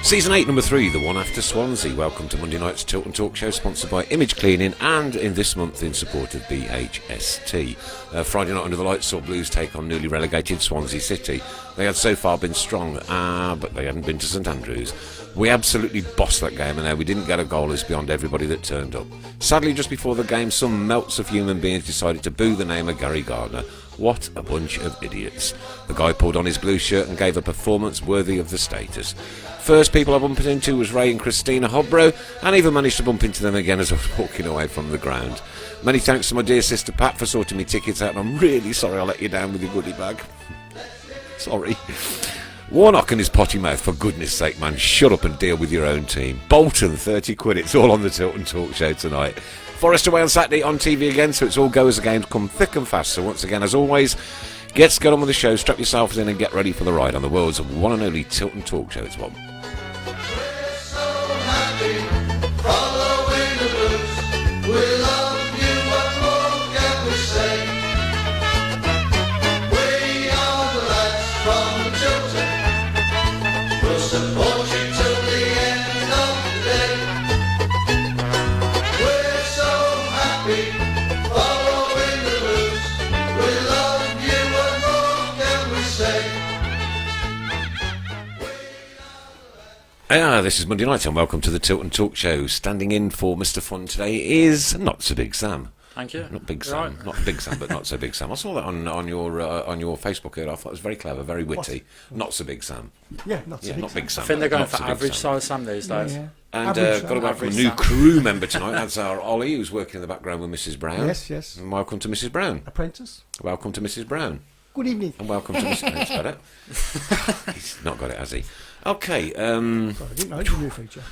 Season 8, number 3, the one after Swansea. Welcome to Monday night's Tilton Talk Show, sponsored by Image Cleaning, and in this month in support of BHST. Friday night under the lights saw Blues take on newly relegated Swansea City. They had so far been strong, but they hadn't been to St Andrews. We absolutely bossed that game, and now we didn't get a goal is beyond everybody that turned up. Sadly, just before the game, some melts of human beings decided to boo the name of Gary Gardner. What a bunch of idiots. The guy pulled on his blue shirt and gave a performance worthy of the status. First people I bumped into was Ray and Christina Hubert, and even managed to bump into them again as I was walking away from the ground. Many thanks to my dear sister Pat for sorting me tickets out, and I'm really sorry I let you down with your goodie bag. Sorry. Warnock and his potty mouth, for goodness sake, man, shut up and deal with your own team. Bolton, 30 quid, it's all on the Tilton Talk Show tonight. Forest away on Saturday on TV again, so it's all go as the games come thick and fast. So once again, as always, get on with the show, strap yourselves in and get ready for the ride on the world's one and only Tilton Talk Show. It's one. We're so happy, following the blues. We love you, what more can we say? We are the lads from Tilton. We'll support you till the end of the day. We're so happy, following the blues. We love you, what more can we say? This is Monday night and welcome to the Tilton Talk Show. Standing in for Mr. Fun today is Not So Big Sam. Thank you. Not Big Sam, Right. not Big Sam, but Not So Big Sam. I saw that on your Facebook here. I thought it was very clever, very witty. Not So Big Sam. Yeah, not so Yeah, big. not Big Sam. I think they're going not for So Big average Sam. size Sam these days. Yeah. And Average got to welcome a average new Sam. crew member tonight. That's our Ollie, who's working in the background with Mrs. Brown. Yes. And welcome to Mrs. Brown. Apprentice. Welcome to Mrs. Brown. Good evening. And welcome to Mrs. That's better. He's not got it, has he? Okay. Sorry, I didn't know it was a new feature.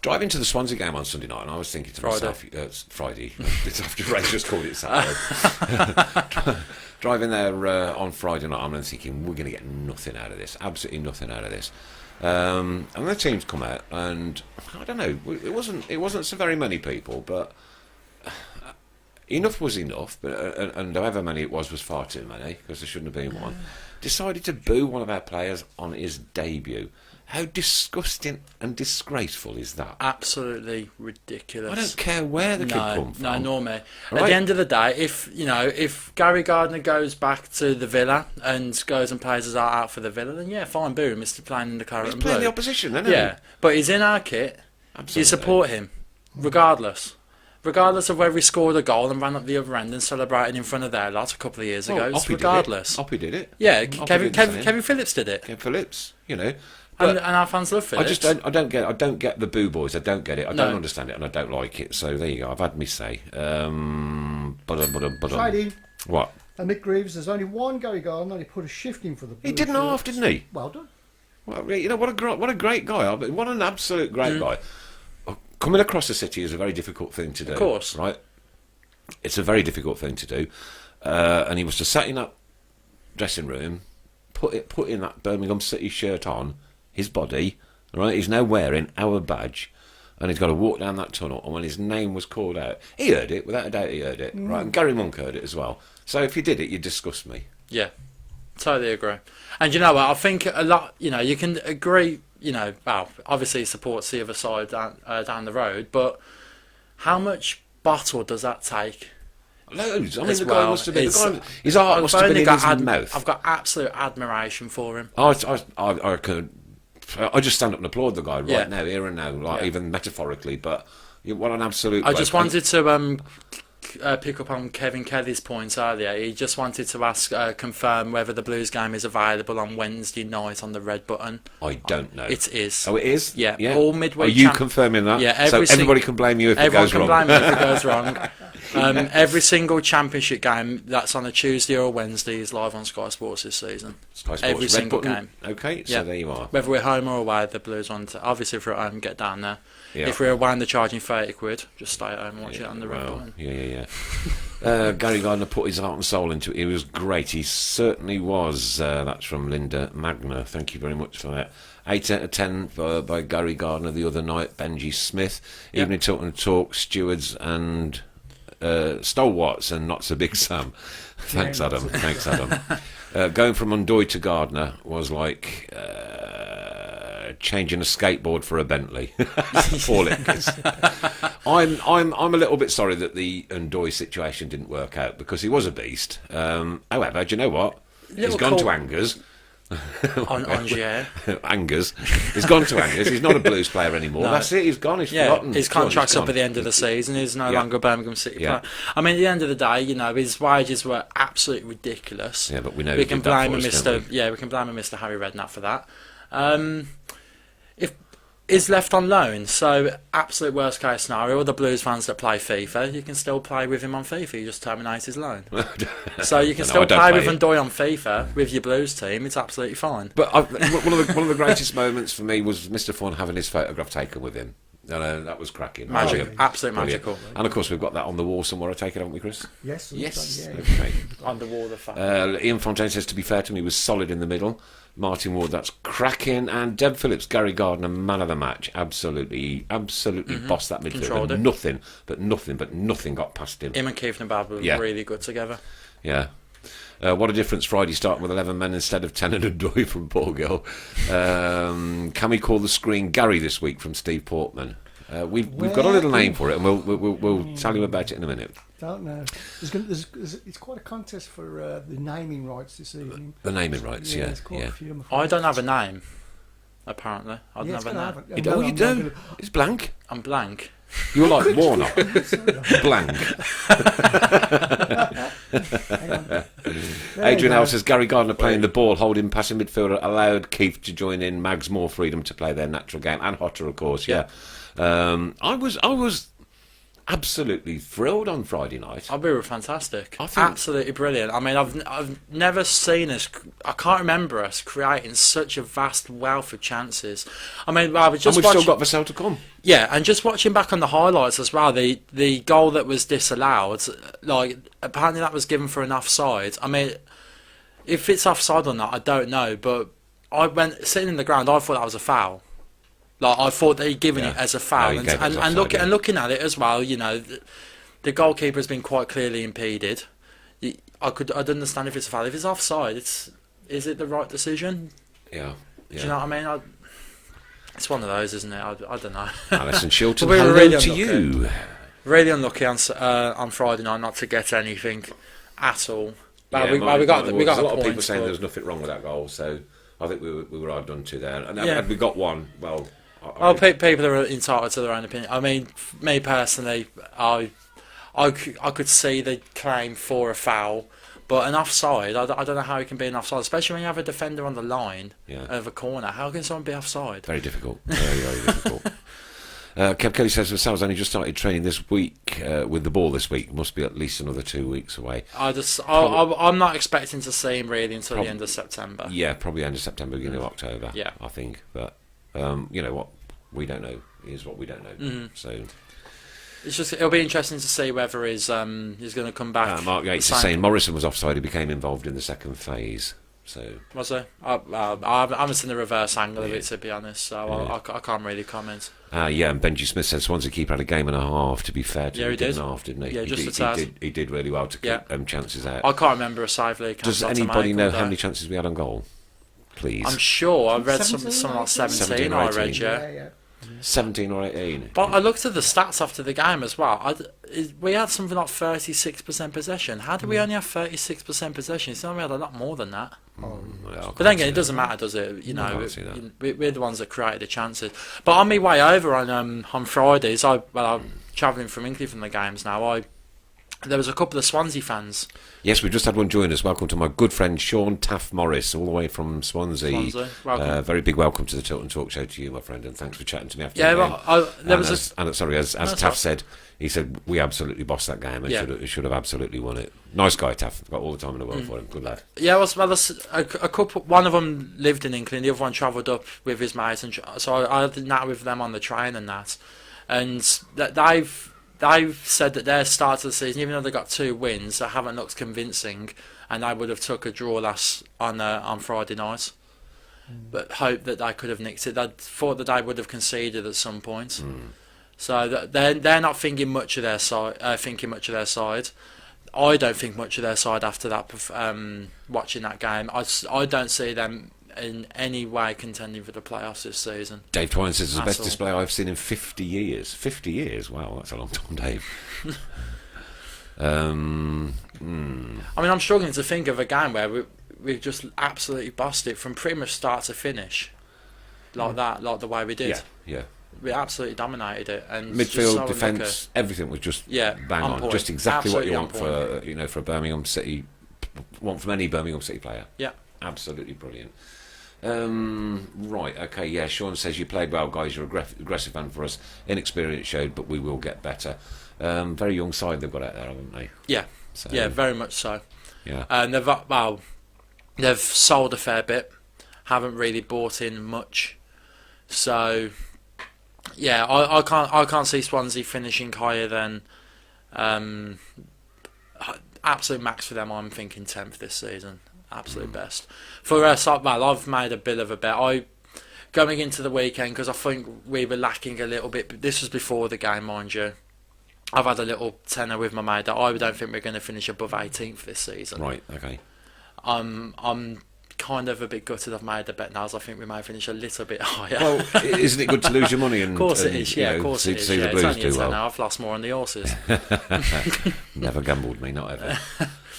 Driving to the Swansea game on Sunday night, and I was thinking to Friday. myself, it's Friday. It's after Ray just called it Saturday. Driving there on Friday night, I'm thinking we're going to get nothing out of this, absolutely nothing out of this. And the team's come out, and I don't know, it wasn't so very many people, but enough was enough. But and however many it was far too many, because there shouldn't have been one. Decided to boo one of our players on his debut. How disgusting and disgraceful is that? Absolutely ridiculous. I don't care where the kid come from. No, nor me. At Right. the end of the day, if Gary Gardner goes back to the Villa and goes and plays his heart out for the Villa, then yeah, fine, boo him. He's playing in the claret He's and playing blue. the opposition, isn't Yeah, but he's in our kit. Absolutely. You support him, regardless. Regardless of whether he scored a goal and ran up the other end and celebrated in front of their lot a couple of years ago. It's regardless. Oppie did it. Yeah, Oppie Kevin did the same. Kevin Phillips did it. Kevin Phillips, you know. And But our fans love I Phillips. just don't get the boo boys. I don't get it. I No. don't understand it, and I don't like it. So there you go. I've had me say. Trading. What? And Mick Greaves, there's only one Gary Gardner, he put a shift in for the He Blues. did an half, didn't he? Well done. Well, you know what a great guy. What an absolute great guy. Coming across the city is a very difficult thing to do. Of course. Right? It's a very difficult thing to do. And he was to sat in that dressing room, put in that Birmingham City shirt on, his body, right? He's now wearing our badge, and he's got to walk down that tunnel. And when his name was called out, he heard it, without a doubt he heard it, right? And Gary Monk heard it as well. So if you did it, you'd disgust me. Yeah, totally agree. And you know what? I think a lot. You can agree. Well, obviously he supports the other side down the road, but how much bottle does that take? Loads. I mean, As the guy well, must have been. it's- His heart must have been in his I've mouth. got absolute admiration for him. I could. I just stand up and applaud the guy right Yeah. now, here and now, like Yeah. even metaphorically. But what an absolute! I just bloke. wanted to pick up on Kevin Kelly's point earlier. He just wanted to confirm whether the Blues game is available on Wednesday night on the Red Button. I don't know. It is. Oh, it is. Yeah, Yeah. all midweek Are you champ- confirming that? Yeah, So every everybody can blame you if it Everyone goes can wrong. blame me if it goes wrong. Every single championship game that's on a Tuesday or a Wednesday is live on Sky Sports this season. Sky Sports, every Red single Button. game. Okay, so Yeah. there you are. Whether we're home or away, the Blues on. Obviously, if we're at home, get down there. Yeah. If we're away and they're charging 30 quid, just stay at home and watch it on the Red Well, Button. yeah. Gary Gardner put his heart and soul into it. He was great. He certainly was. That's from Linda Magna. Thank you very much for that. 8 out of 10 by Gary Gardner the other night. Benji Smith. Yeah. Evening Tilton Talk, Stewards and Stalwarts and Not So Big Sam. Thanks, Adam. Thanks, Adam. Going from Undoy to Gardner was like changing a skateboard for a Bentley. Poor Lickers. I'm a little bit sorry that the Ndoye situation didn't work out because he was a beast. However, do you know what? He's gone to Angers. Angers. He's gone to Angers. He's not a Blues player anymore. No. That's it. He's gone. He's forgotten. His contract's up at the end of the season. He's no longer a Birmingham City player. I mean, at the end of the day, you know, his wages were absolutely ridiculous. Yeah, but we know we can blame Mr. Yeah, we can blame Mr. Harry Redknapp for that. If is left on loan, so absolute worst case scenario, all the Blues fans that play FIFA, you can still play with him on FIFA. You just terminate his loan. So you can still play with Ndoye on FIFA with your Blues team. It's absolutely fine. But one of the greatest moments for me was Mr. Fun having his photograph taken with him. That was cracking. Magic, absolutely magical. And of course, we've got that on the wall somewhere. I take it, haven't we, Chris? Yes. Yes. Yeah. Okay. On the wall, the fact. Ian Fontaine says, to be fair to him, he was solid in the middle. Martin Ward, that's cracking. And Deb Phillips, Gary Gardner, man of the match. Absolutely bossed that midfield. Nothing got past him. Him and Keith Nabab were really good together. Yeah. What a difference Friday starting with 11 men instead of 10 and Ndoye from Porgill. Can we call the screen Gary this week from Steve Portman? We've got a little name for it, and we'll tell you about it in a minute. Don't know. It's quite a contest for the naming rights this evening. The naming rights, yeah. There's quite a few. I don't have a name, apparently. I don't have a name. You do? It's blank. I'm blank. You're like Warnock. Blank. Adrian Howe says Gary Gardner playing the ball, holding passing midfielder allowed Keith to join in. Mags more freedom to play their natural game, and Hotter, of course. Yeah. I was absolutely thrilled on Friday night. We were fantastic. Absolutely brilliant. I mean, I've never seen us. I can't remember us creating such a vast wealth of chances. I mean, I was just and we've still got Vassell to come. Yeah, and just watching back on the highlights as well, the goal that was disallowed, like apparently that was given for an offside. I mean, if it's offside or not, I don't know. But I went sitting in the ground, I thought that was a foul. Like I thought they'd given it as a foul, and looking at it as well, you know, the goalkeeper has been quite clearly impeded. I'd understand if it's a foul. If it's offside, is it the right decision? Yeah. Do you know what I mean? It's one of those, isn't it? I don't know. Alison Shilton, we were hello really to unlucky. you. Really unlucky on Friday night not to get anything at all. But we got a lot a of people point, saying there was nothing wrong with that goal, so I think we were hard done to there. And had we got one, well. People are entitled to their own opinion. I mean, me personally, I could see the claim for a foul, but an offside, I don't know how it can be an offside, especially when you have a defender on the line of a corner. How can someone be offside? Very difficult. Very, very difficult. Kev Kelly says Vassell's only just started training this week with the ball this week. Must be at least another 2 weeks away. I'm not expecting to see him really until the end of September. Yeah, probably end of September, beginning of October. Yeah, I think, but. You know what we don't know is what we don't know. So it'll be interesting to see whether he's going to come back. Mark Yates is saying Morrison was offside. He became involved in the second phase. So was he? I haven't seen the reverse angle of it, to be honest. So I can't really comment. Yeah, and Benji Smith said Swansea keeper had a game and a half. To be fair to him, he did. Didn't he? Yeah, he did really well to keep chances out. I can't remember a save league. Does anybody know how many chances we had on goal? Please. I'm sure I read something like 17 or 18. Yeah. 17 or 18. But I looked at the stats after the game as well. We had something like 36% possession. How do we only have 36% possession? It's not we had a lot more than that. But then again, it doesn't matter, does it? You know, we're the ones that created the chances. But on my way over on Fridays, I'm travelling from England from the games now. There was a couple of Swansea fans. Yes, we've just had one join us. Welcome to my good friend Sean Taff Morris, all the way from Swansea. Welcome. Very big welcome to the Tilton Talk Show to you, my friend, and thanks for chatting to me after the game. As Taff said, he said we absolutely bossed that game and should have absolutely won it. Nice guy, Taff. Got all the time in the world for him. Good lad. Yeah, a couple. One of them lived in England. The other one travelled up with his mates, and so I had that with them on the train and that, and they've said that their start of the season, even though they got 2 wins, they haven't looked convincing, and they would have took a draw on Friday night. But hope that they could have nicked it. They thought that they would have conceded at some point. So they're not thinking much of their side. I don't think much of their side after that. Watching that game, I don't see them in any way contending for the playoffs this season. Dave Twine says it's the best all. display I've seen in 50 years. 50 years? Wow, that's a long time, Dave. I mean, I'm struggling to think of a game where we just absolutely bossed it from pretty much start to finish, like that, like the way we did. Yeah. We absolutely dominated it, and it's just Midfield, so defence, everything was just bang on. point. Just exactly Absolutely what you want for a Birmingham City, want from any Birmingham City player. Yeah. Absolutely brilliant. Right, okay, yeah, Sean says you played well, guys. You're aggressive fan for us. Inexperience showed, but we will get better. Very young side they've got out there, haven't they? Yeah, So, yeah, very much so. Yeah. And they've sold a fair bit, haven't really bought in much. So, yeah, I can't see Swansea finishing higher than absolute max for them. I'm thinking 10th this season, absolute best for us. I've made a bit of a bet. Going into the weekend, because I think we were lacking a little bit. But this was before the game, mind you. I've had a little tenner with my mate that I don't think we're going to finish above 18th this season. Right, okay. I'm kind of a bit gutted I've made the bet now, as I think we may finish a little bit higher. Well, isn't it good to lose your money? And, of course it and, is, yeah, you know, of course it is. see Yeah, the it's Blues only a do tenner. well. I've lost more on the horses. Never gambled me, not ever.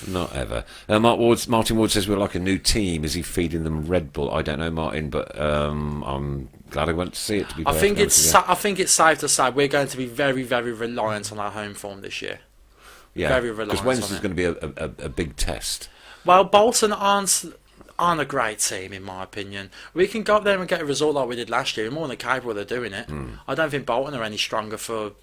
Not ever. Martin Ward says we're like a new team. Is he feeding them Red Bull? I don't know, Martin, but I'm glad I went to see it. To be I think honest, it's safe to say we're going to be very, very reliant on our home form this year. yeah, very reliant because Wednesday's on it. going to be a big test. Well, Bolton aren't a great team, in my opinion. We can go up there and get a result like we did last year. We're more than capable of doing it. I don't think Bolton are any stronger for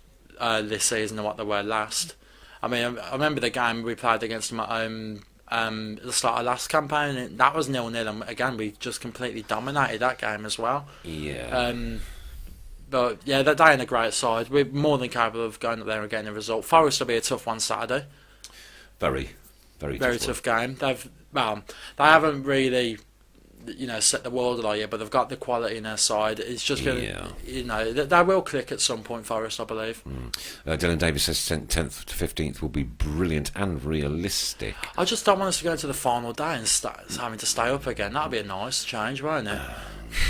this season than what they were last. I mean, I remember the game we played against them at home at the start of last campaign. And that was 0-0, and again we just completely dominated that game as well. Yeah. But yeah, they ain't a great side. We're more than capable of going up there and getting a result. Forest will be a tough one Saturday. Very Tough game. They haven't really, set the world alight yet, but they've got the quality in their side. It's just going to, they will click at some point. Forest, I believe. Dylan Davis says 10th to 15th will be brilliant and realistic. I just don't want us to go into the final day and having to stay up again. That'd be a nice change, won't it?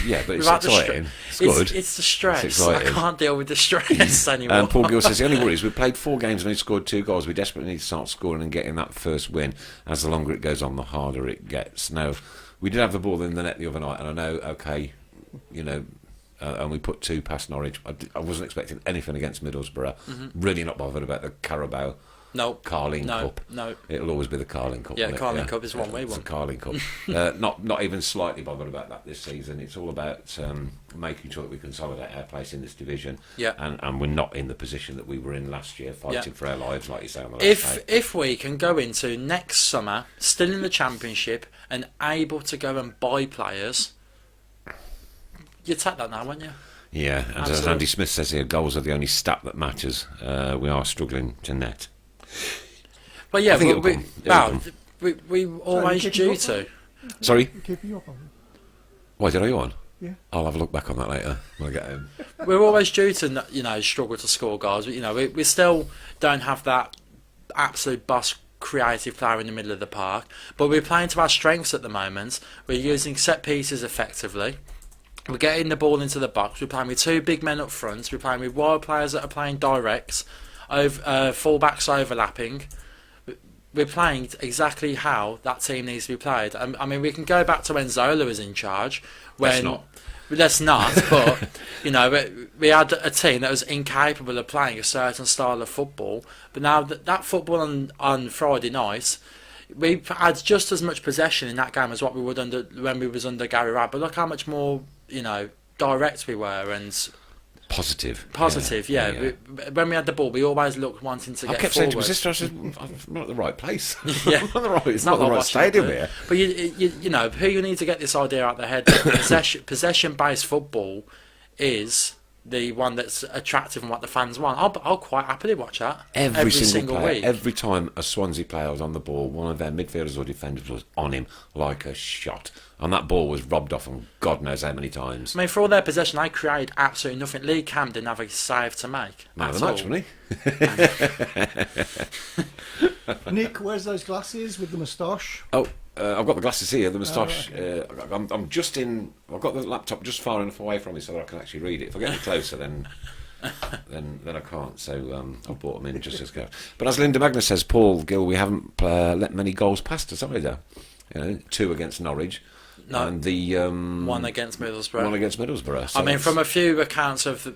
Yeah, but it's Without the exciting. It's good. It's the stress. It's I exciting. can't deal with the stress anymore. And Paul Gill says the only worry is we played 4 games and only scored 2 goals. We desperately need to start scoring and getting that first win. As the longer it goes on, the harder it gets. Now, we did have the ball in the net the other night, and I know, and we put 2 past Norwich. I wasn't expecting anything against Middlesbrough. Really not bothered about the Carabao Carling Cup. No. It'll always be the Carling Cup. Yeah, won't it? Carling Cup is one we It's won. the Carling Cup. Not even slightly bothered about that this season. It's all about making sure that we consolidate our place in this division. Yeah. And we're not in the position that we were in last year, fighting for our lives, like you say on the last day. If we can go into next summer still in the Championship and able to go and buy players, you'd take that now, wouldn't you? Yeah, and as Absolutely. Andy Smith says here, goals are the only stat that matters. We are struggling to net. But yeah, I think it'll come. It'll come. we always keep due it to. Sorry? You're keeping up on Why did I go on? Yeah. I'll have a look back on that later when I get home. We're always due to struggle to score goals. We still don't have that absolute boss creative player in the middle of the park, but we're playing to our strengths at the moment. We're using set pieces effectively. We're getting the ball into the box. We're playing with 2 big men up front. We're playing with wide players that are playing direct, full-backs overlapping. We're playing exactly how that team needs to be played. I mean, we can go back to when Zola was in charge. Let's not. But we had a team that was incapable of playing a certain style of football. But now that football on Friday night, we had just as much possession in that game as what we would when we was under Gary Rad. But look how much more direct we were and Positive. Yeah. When we had the ball, we always looked wanting to get I kept forward. saying to my sister, I said, I'm not at the right place. Yeah. It's not the right stadium here. But who you need to get this idea out of their head. Possession-based football is the one that's attractive and what the fans want. I'll quite happily watch that every single player, week. every time a Swansea player was on the ball, one of their midfielders or defenders was on him like a shot. And that ball was robbed off him God knows how many times. I mean, for all their possession, they created absolutely nothing. Lee Camp didn't have a save to make. Man of the match, wasn't he? Nick, where's those glasses with the moustache? Oh, I've got the glasses here. The moustache. I'm just in. I've got the laptop just far enough away from me so that I can actually read it. If I get any closer, then I can't. So I've brought them in just as go. But as Linda Magnus says, Paul Gill, we haven't let many goals past us either. 2 against Norwich. No, and the one against Middlesbrough. One against Middlesbrough. So I mean, from a few accounts of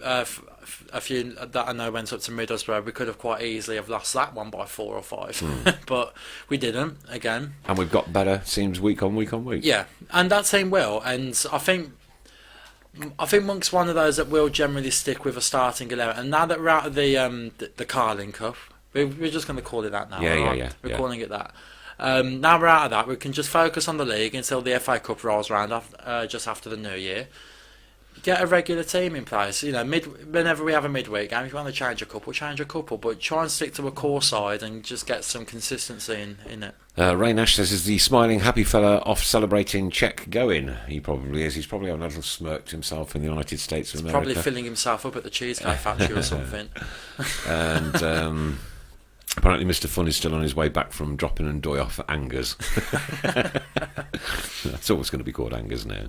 a few that I know went up to Middlesbrough, we could have quite easily have lost that one by 4 or 5, but we didn't again. And we've got better. Seems week on week. Yeah, and that team will, and I think Monk's one of those that will generally stick with a starting 11. And now that we're out of the Carling Cup, we're just going to call it that now. Yeah. We're calling it that. Now we're out of that, we can just focus on the league until the FA Cup rolls around just after the New Year. Get a regular team in place. Whenever we have a midweek game, if you want to change a couple, but try and stick to a core side and just get some consistency in it. Ray Nash says, is the smiling happy fella off celebrating Czech going? He probably is. He's probably having a little smirk to himself in the United States of America. Probably filling himself up at the Cheesecake Factory or something. And apparently Mr. Fun is still on his way back from dropping and doy off at Angers. That's always going to be called Angers now.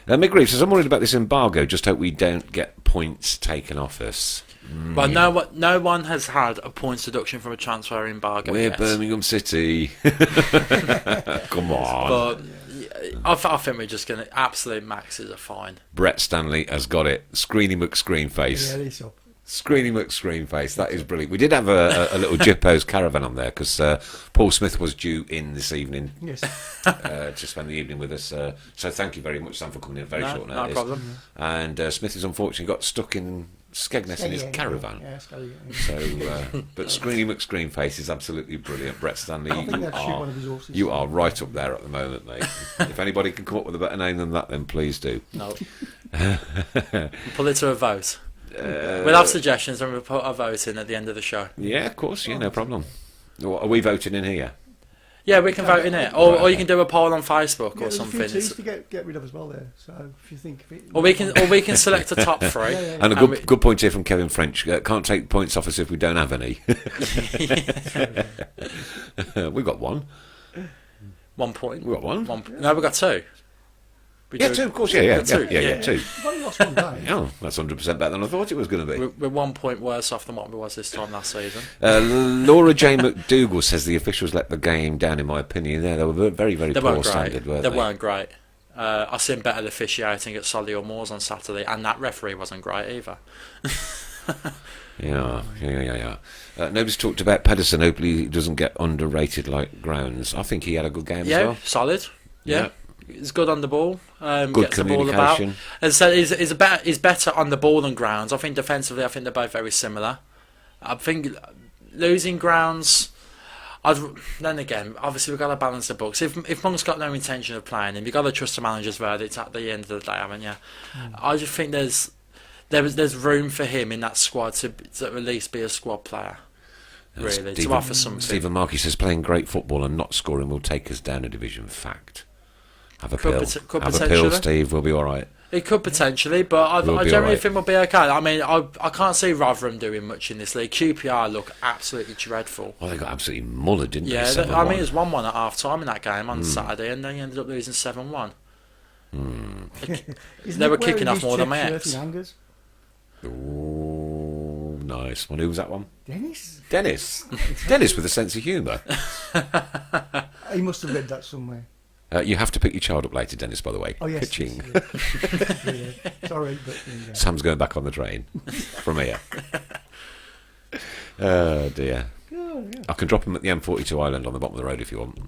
Mick Reeves says, I'm worried about this embargo. Just hope we don't get points taken off us. Well, no one has had a points deduction from a transfer embargo We're yet. Birmingham City. Come on. But I think we're just going to absolute maxes are fine. Brett Stanley has got it. Screeny McScreenface. Yeah, it's up. Screeny McScreenface. That is brilliant. We did have a little Jippo's caravan on there because Paul Smith was due in this evening. Yes. To spend the evening with us. So thank you very much, Sam, for coming in very short notice. No problem. And Smith has unfortunately got stuck in Skegness in his caravan. Yeah. So, but Screeny McScreenface is absolutely brilliant. Brett Stanley, I think that's one of his horses. you are right up there at the moment, mate. If anybody can come up with a better name than that, then please do. No. Pull it to a vote. We'll have suggestions and we'll put our vote in at the end of the show. Yeah, of course. Yeah, no problem. Are we voting in here? Yeah, we can vote in it, or you can do a poll on Facebook or something. There's a few teams to get rid of as well there. So if you think of it, Or we can select a top 3. Yeah. And a good point here from Kevin French. Can't take points off us if we don't have any. We got one. 1 point. We got one. No, we got 2. Yeah, 2, of course. Yeah, 2. 2. Yeah, 2. you've only lost one game. Oh, that's 100% better than I thought it was going to be. We're 1 point worse off than what we was this time last season. Laura J. McDougall says the officials let the game down, in my opinion. They were very, very poor standard, weren't they? They weren't great. I seen better officiating at Solihull Moors on Saturday, and that referee wasn't great either. Yeah. Nobody's talked about Pedersen. Hopefully he doesn't get underrated like Grounds. I think he had a good game as well. Solid. Yeah. He's good on the ball. Good gets the ball about. communication. And so he's better on the ball than Grounds. I think defensively, I think they're both very similar. I think losing Grounds. Then again, obviously we've got to balance the books. If Monk's got no intention of playing him, you've got to trust the manager's verdict at the end of the day, haven't you? I just think there's room for him in that squad to at least be a squad player. Really, to offer something. Stephen Markey says playing great football and not scoring will take us down a division. Fact. Have a pill. Have a pill, Steve. We'll be all right. It could potentially, but I generally think we'll be okay. I mean, I can't see Rotherham doing much in this league. QPR look absolutely dreadful. Well, they got absolutely mullered, didn't they? Yeah, I mean, it was 1-1 at half-time in that game on Saturday, and they ended up losing 7-1. They were kicking off more than my ex. Oh, nice. Well, who was that one? Dennis Dennis with a sense of humour. He must have read that somewhere. You have to pick your child up later, Dennis, by the way. Oh, yes. Ka-ching. Yeah. Sorry, but... Yeah. Sam's going back on the train from here. Oh, dear. Oh, yeah. I can drop him at the M42 Island on the bottom of the road if you want.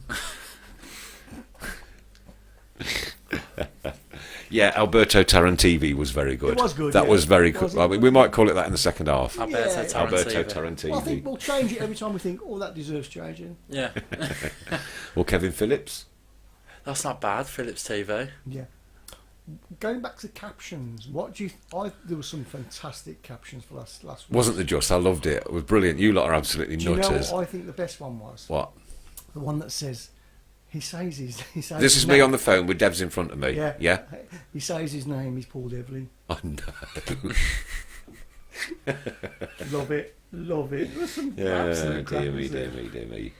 Yeah, Alberto Tarantivi was very good. It was good. That yeah. was very good. I mean, we might call it that in the second half. Alberto Tarantivi. Well, I think we'll change it every time we think, that deserves changing. Yeah. Well, Kevin Phillips. That's not bad, Phillips TV. Yeah. Going back to captions, there were some fantastic captions for last week. Wasn't there just? I loved it. It was brilliant. You lot are absolutely Do you know nutters. what I think the best one was? What? The one that says, he says his This is me on the phone with Dev's in front of me. Yeah? He says his name, he's Paul Devlin. I know. Love it. There's some Yeah, absolute dear me, crackers there. dear me.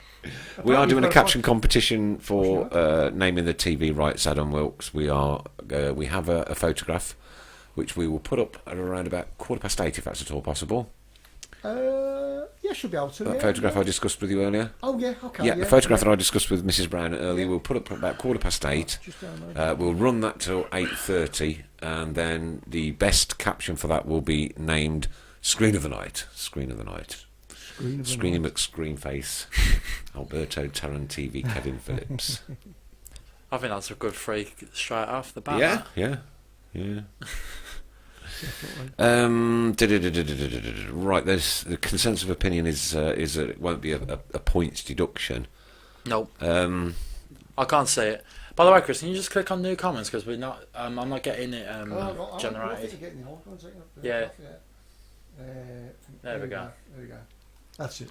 We are doing a caption competition for naming the TV rights. Adam Wilkes. We have a photograph, which we will put up at around about 8:15, if that's at all possible. Yeah, should be able to. That photograph I discussed with you earlier. Oh yeah, okay. Yeah, the photograph that I discussed with Mrs. Brown earlier, we'll put up at about 8:15. Just download. We'll run that till 8:30, and then the best caption for that will be named Screen of the Night. Screeny McScreenface, Alberto Tarantivi, Kevin Phillips. I think that's a good free straight off the bat. Yeah. Right, there's the consensus of opinion is that it won't be a points deduction. Nope. I can't see it. By the way, Chris, can you just click on new comments because we're not? I'm not getting it generated. Yeah. There we go. That's it.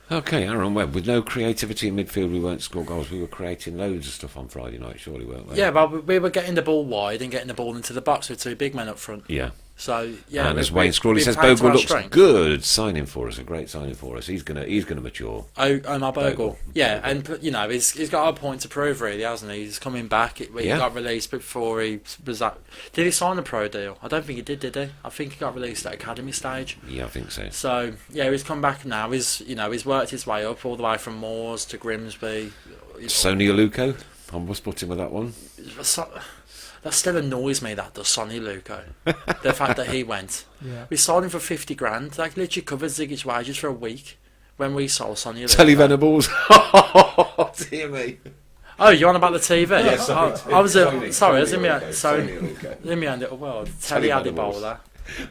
Okay, Aaron Webb. With no creativity in midfield, we won't score goals. We were creating loads of stuff on Friday night, surely, weren't we? Yeah, but we were getting the ball wide and getting the ball into the box with two big men up front. Yeah. So yeah, and as Wayne Scrawley says, Bogle looks good. Signing for us, a great signing for us. He's gonna mature. Omar Bogle. Yeah, and he's got a point to prove, really, hasn't he? He's coming back. He got released before he was that. Did he sign a pro deal? I don't think he did he? I think he got released at academy stage. Yeah, I think so. So yeah, he's come back now. He's worked his way up all the way from Moors to Grimsby. Sonny Aluko, I must put him with that one. That still annoys me, that does, Sonny Luco. The fact that he went. Yeah. We sold him for 50 grand. That literally covered Ziggy's wages for a week when we sold Sonny Luco. Telly Venables. Oh, dear me. Oh, you're on about the TV? Yeah, sorry. I was in my own little world. Telly Adibola.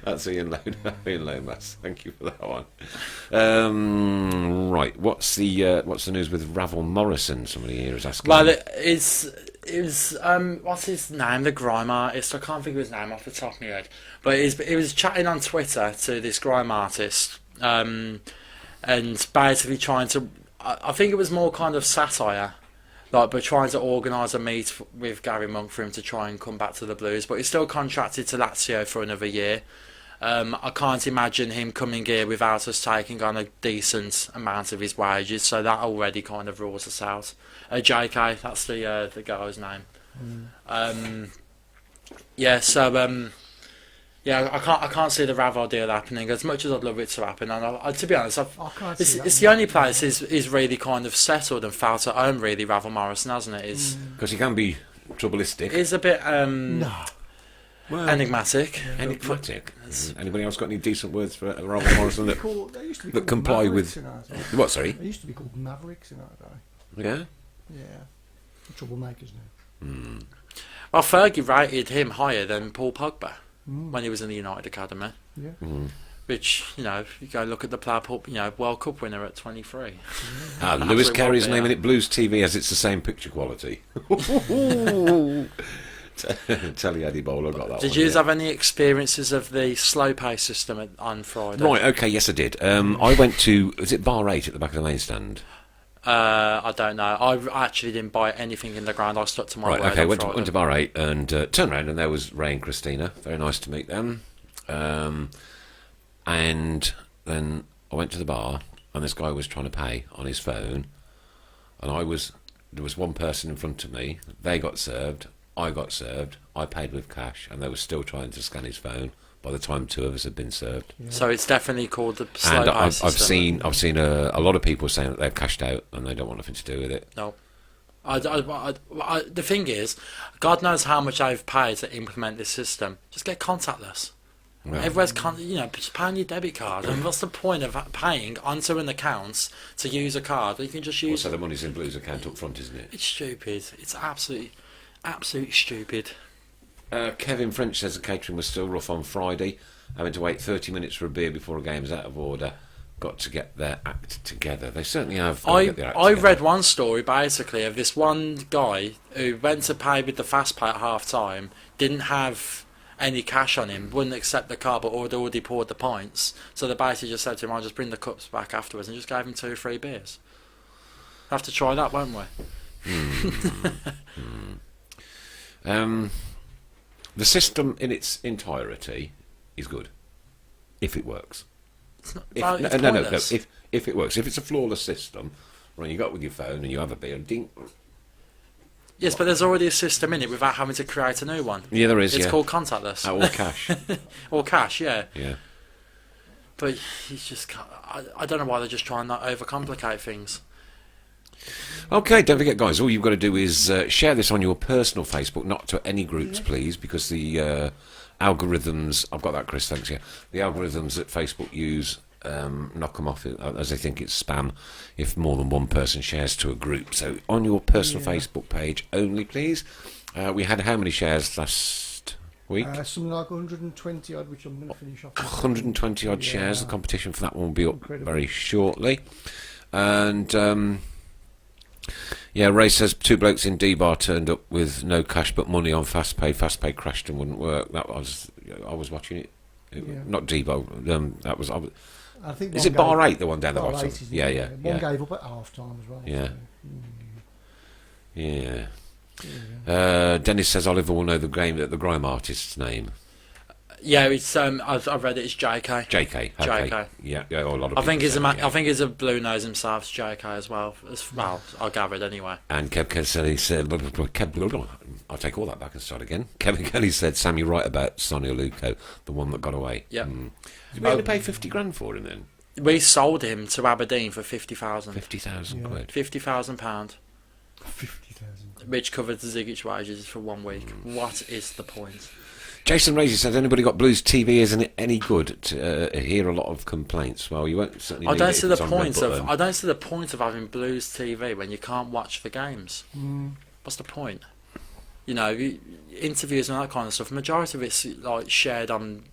That's Ian Lomas. Thank you for that one. Right, what's the news with Ravel Morrison? Somebody here is asking. Well, it was what's his name? The grime artist. I can't think of his name off the top of my head. But he was chatting on Twitter to this grime artist, and basically trying to. I think it was more kind of satire. But trying to organise a meet with Gary Monk for him to try and come back to the Blues. But he's still contracted to Lazio for another year. I can't imagine him coming here without us taking on a decent amount of his wages. So that already kind of rules us out. JK, that's the guy's name. I can't see the Ravel deal happening as much as I'd love it to happen. And to be honest, it's the only place he's really kind of settled and felt at home, really, Ravel Morrison, hasn't it? Because he can be troublistic. He's a bit enigmatic. Yeah, enigmatic. Anybody else got any decent words for Ravel Morrison that comply with... What, sorry? They used to be called Mavericks in our day. Yeah? Yeah. Troublemakers now. Well, Fergie rated him higher than Paul Pogba. When he was in the United Academy, which you go look at the World Cup winner at 23. Lewis Carey's naming it Blues TV as it's the same picture quality. Telly Adibola got that. Did you have any experiences of the slow pay system on Friday? Right. Okay. Yes, I did. I went to Bar 8 at the back of the main stand. I don't know. I actually didn't buy anything in the ground. I stuck to my word. Okay, went to Bar 8 and turned around and there was Ray and Christina. Very nice to meet them. And then I went to the bar and this guy was trying to pay on his phone. And there was one person in front of me. They got served. I got served. I paid with cash and they were still trying to scan his phone by the time two of us had been served. Yeah. So it's definitely called the slow pay system. I've seen a lot of people saying that they've cashed out and they don't want nothing to do with it. No. The thing is, God knows how much I've paid to implement this system. Just get contactless. Well, everywhere's just pay on your debit card. And what's the point of paying onto an account to use a card? You can just use. Also, the money's in Blue's account up front, isn't it? It's stupid. It's absolutely stupid. Kevin French says the catering was still rough on Friday, having to wait 30 minutes for a beer before a game was out of order. Got to get their act together. They certainly have. I read one story basically of this one guy who went to pay with the fast pay at half time, didn't have any cash on him, wouldn't accept the card, but had already poured the pints. So they basically just said to him, "I'll just bring the cups back afterwards," and just gave him 2 free beers. We'll have to try that, won't we? The system in its entirety is good. if it works. It's not, If, well, it's no, pointless. if it works. If it's a flawless system, right, you got it with your phone and you have a beer, ding. Yes, but there's already a system in it without having to create a new one. Yeah, there is. It's yeah. called contactless. Or cash. Or cash, yeah. Yeah. But he's just can't, I don't know why they're just trying not to overcomplicate things. Okay, don't forget, guys, all you've got to do is share this on your personal Facebook, not to any groups, please, because the algorithms... I've got that, Chris, thanks, yeah. The algorithms that Facebook use knock them off as they think it's spam if more than one person shares to a group. So on your personal Facebook page only, please. We had how many shares last week? Something like 120 odd, which I'm going to finish off. 120 odd shares. The competition for that one will be up Incredible. very shortly. And... yeah, Ray says 2 blokes in D-Bar turned up with no cash but money on Fast Pay. Fast Pay crashed and wouldn't work. I was watching it. Not D-Bar. That was. I think Is one it Bar gave- 8, the one down the Bar bottom? 8 is Yeah, the- yeah, One yeah. gave up at half time as well. Yeah. So, Yeah. Dennis says Oliver will know the grime artist's name. Yeah, it's I've read it. It's JK. JK. Okay. JK. Yeah, a lot of I think people he's a say, yeah. I think he's a blue nose himself. It's JK as well. Well, I gathered anyway. And Kev said I'll take all that back and start again. Kevin Kelly said Sam, you're right about Sonny Luco, the one that got away. Yeah. Did we only pay 50 grand for him then? We sold him to Aberdeen for 50,000. 50,000 Yeah. quid. £50,000, 50,000. which covered the Zigic wages for 1 week. What is the point? Jason Razy says, anybody got Blues TV? Isn't it any good to hear a lot of complaints? Well, you won't certainly. I need don't it see if the it's on Red point of Button. I don't see the point of having Blues TV when you can't watch the games. Mm. What's the point? You know, interviews and that kind of stuff. Majority of it's like shared on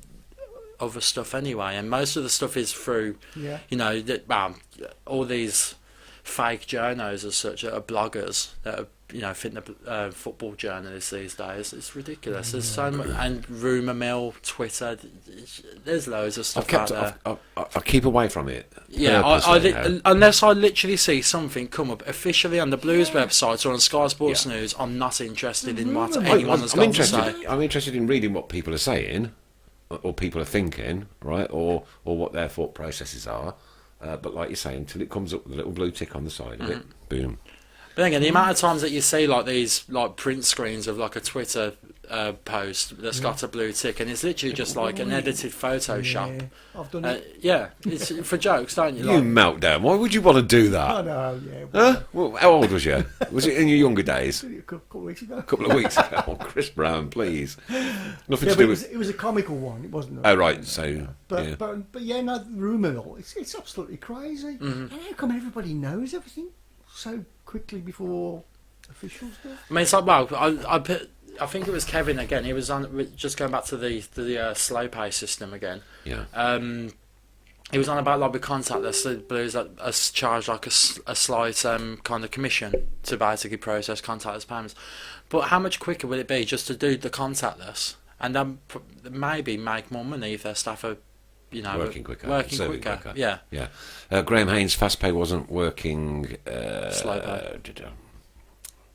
other stuff anyway, and most of the stuff is through. Yeah. You know, all these fake journos as such are bloggers that are, you know, think the football journalists these days. It's ridiculous. There's so much, and rumour mill, Twitter. There's loads of stuff out there. I keep away from it. Yeah, purposely now. unless I literally see something come up officially on the Blues website or on Sky Sports Yeah. News, I'm not interested in what I'm anyone has got to say. I'm interested in reading what people are saying, or people are thinking, right, or what their thought processes are. But like you say, until it comes up with a little blue tick on the side of it, boom. But then again, the amount of times that you see like these like print screens of like a Twitter post that's got a blue tick, and it's literally just like an edited Photoshop. Yeah, I've done it. Yeah, it's for jokes, don't you? You Like, meltdown. Why would you want to do I that? know, yeah. Huh? Well, how old was you? Was it in your younger days? A couple of weeks ago. A couple of weeks ago. Oh, Chris Brown, please. Nothing Yeah, to but do with. it was a comical one. It wasn't. Oh, right. So, But yeah. but yeah, no, the rumour mill. It's absolutely crazy. Mm-hmm. And how come everybody knows everything so quickly before officials do? I mean, it's like, well, I think it was Kevin again. He was on, just going back to the slow pay system again. Yeah. He was on about like with contactless, the Blues that has charged like a slight kind of commission to basically process contactless payments. But how much quicker would it be just to do the contactless and then maybe make more money if their staff are, you know, Working quicker. Working serving quicker. Yeah. Yeah. Graham Haynes, Fast Pay wasn't working. Slow pay.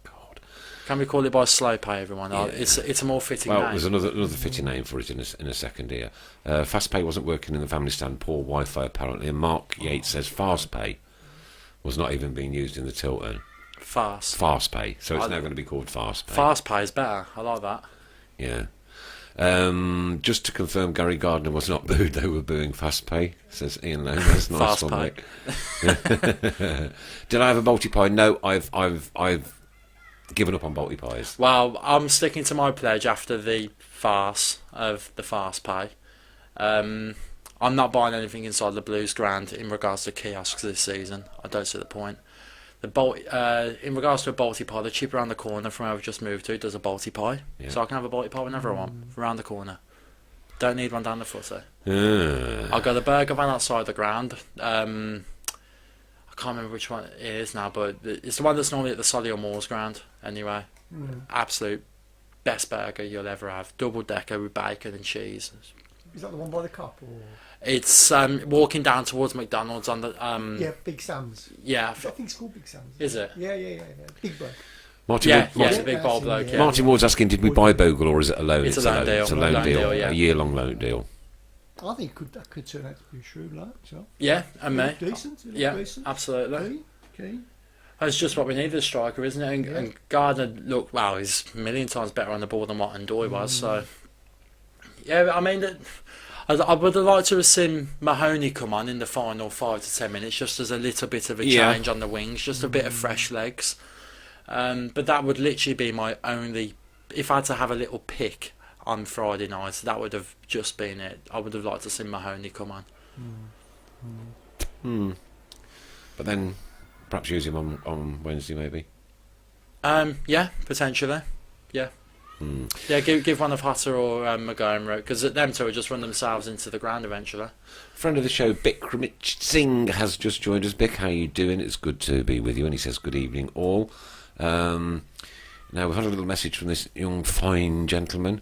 God. Can we call it by slow pay, everyone? Yeah. It's a more fitting Well, name. there's another fitting name for it in a second here. Fast Pay wasn't working in the family stand. Poor Wi-Fi apparently. And Mark Yates says Fast Pay was not even being used in the Tilton. Fast. Fast Pay. So it's now going to be called Fast Pay. Fast pay is better. I like that. Yeah. Just to confirm, Gary Gardner was not booed. They were booing Fast Pay, says Ian Lowe. That's nice. Fast one, Pay. mate. Did I have a Balti pie? No, I've given up on Balti pies. Well, I'm sticking to my pledge after the farce of the fast pay. I'm not buying anything inside the Blues ground in regards to kiosks this season. I don't see the point. In regards to a Balti pie, the chip around the corner from where I've just moved to does a Balti pie, Yeah. so I can have a Balti pie whenever I want, around the corner. Don't need one down the footy. Ah. I've got the burger van outside the ground. I can't remember which one it is now, but it's the one that's normally at the Solihull Moors ground. Anyway, absolute best burger you'll ever have. Double decker with bacon and cheese. Is that the one by the cop? Or? It's walking down towards McDonald's on the Yeah, Big Sam's. yeah. I think it's called Big Sam's. Is it? Yeah. Big bloke. Martin, Yeah, Wood, yeah, Martin, it's a big bowl bloke. Yeah. Martin Ward's asking, did we buy Bogle or is it a loan? It's a loan deal. It's a Loan deal, yeah. A year-long loan deal. I think that could turn out to be a shrewd lad. So Yeah, and me. decent. Yeah, decent. absolutely. Okay. That's just what we need, a striker, isn't it? And Gardner, look, wow, he's a million times better on the ball than what Ndoye was. So, yeah, I mean, I would have liked to have seen Mahoney come on in the final 5 to 10 minutes, just as a little bit of a change on the wings, just a bit of fresh legs. But that would literally be my only. If I had to have a little pick on Friday night, that would have just been it. I would have liked to see Mahoney come on. But then perhaps use him on Wednesday, maybe. Yeah, potentially. Yeah. Yeah, give one of Hutter or Montgomery, because them two will just run themselves into the ground eventually. Friend of the show, Bikramit Singh, has just joined us. Bick, how are you doing? It's good to be with you. And he says, good evening, all. Now, we've had a little message from this young, fine gentleman,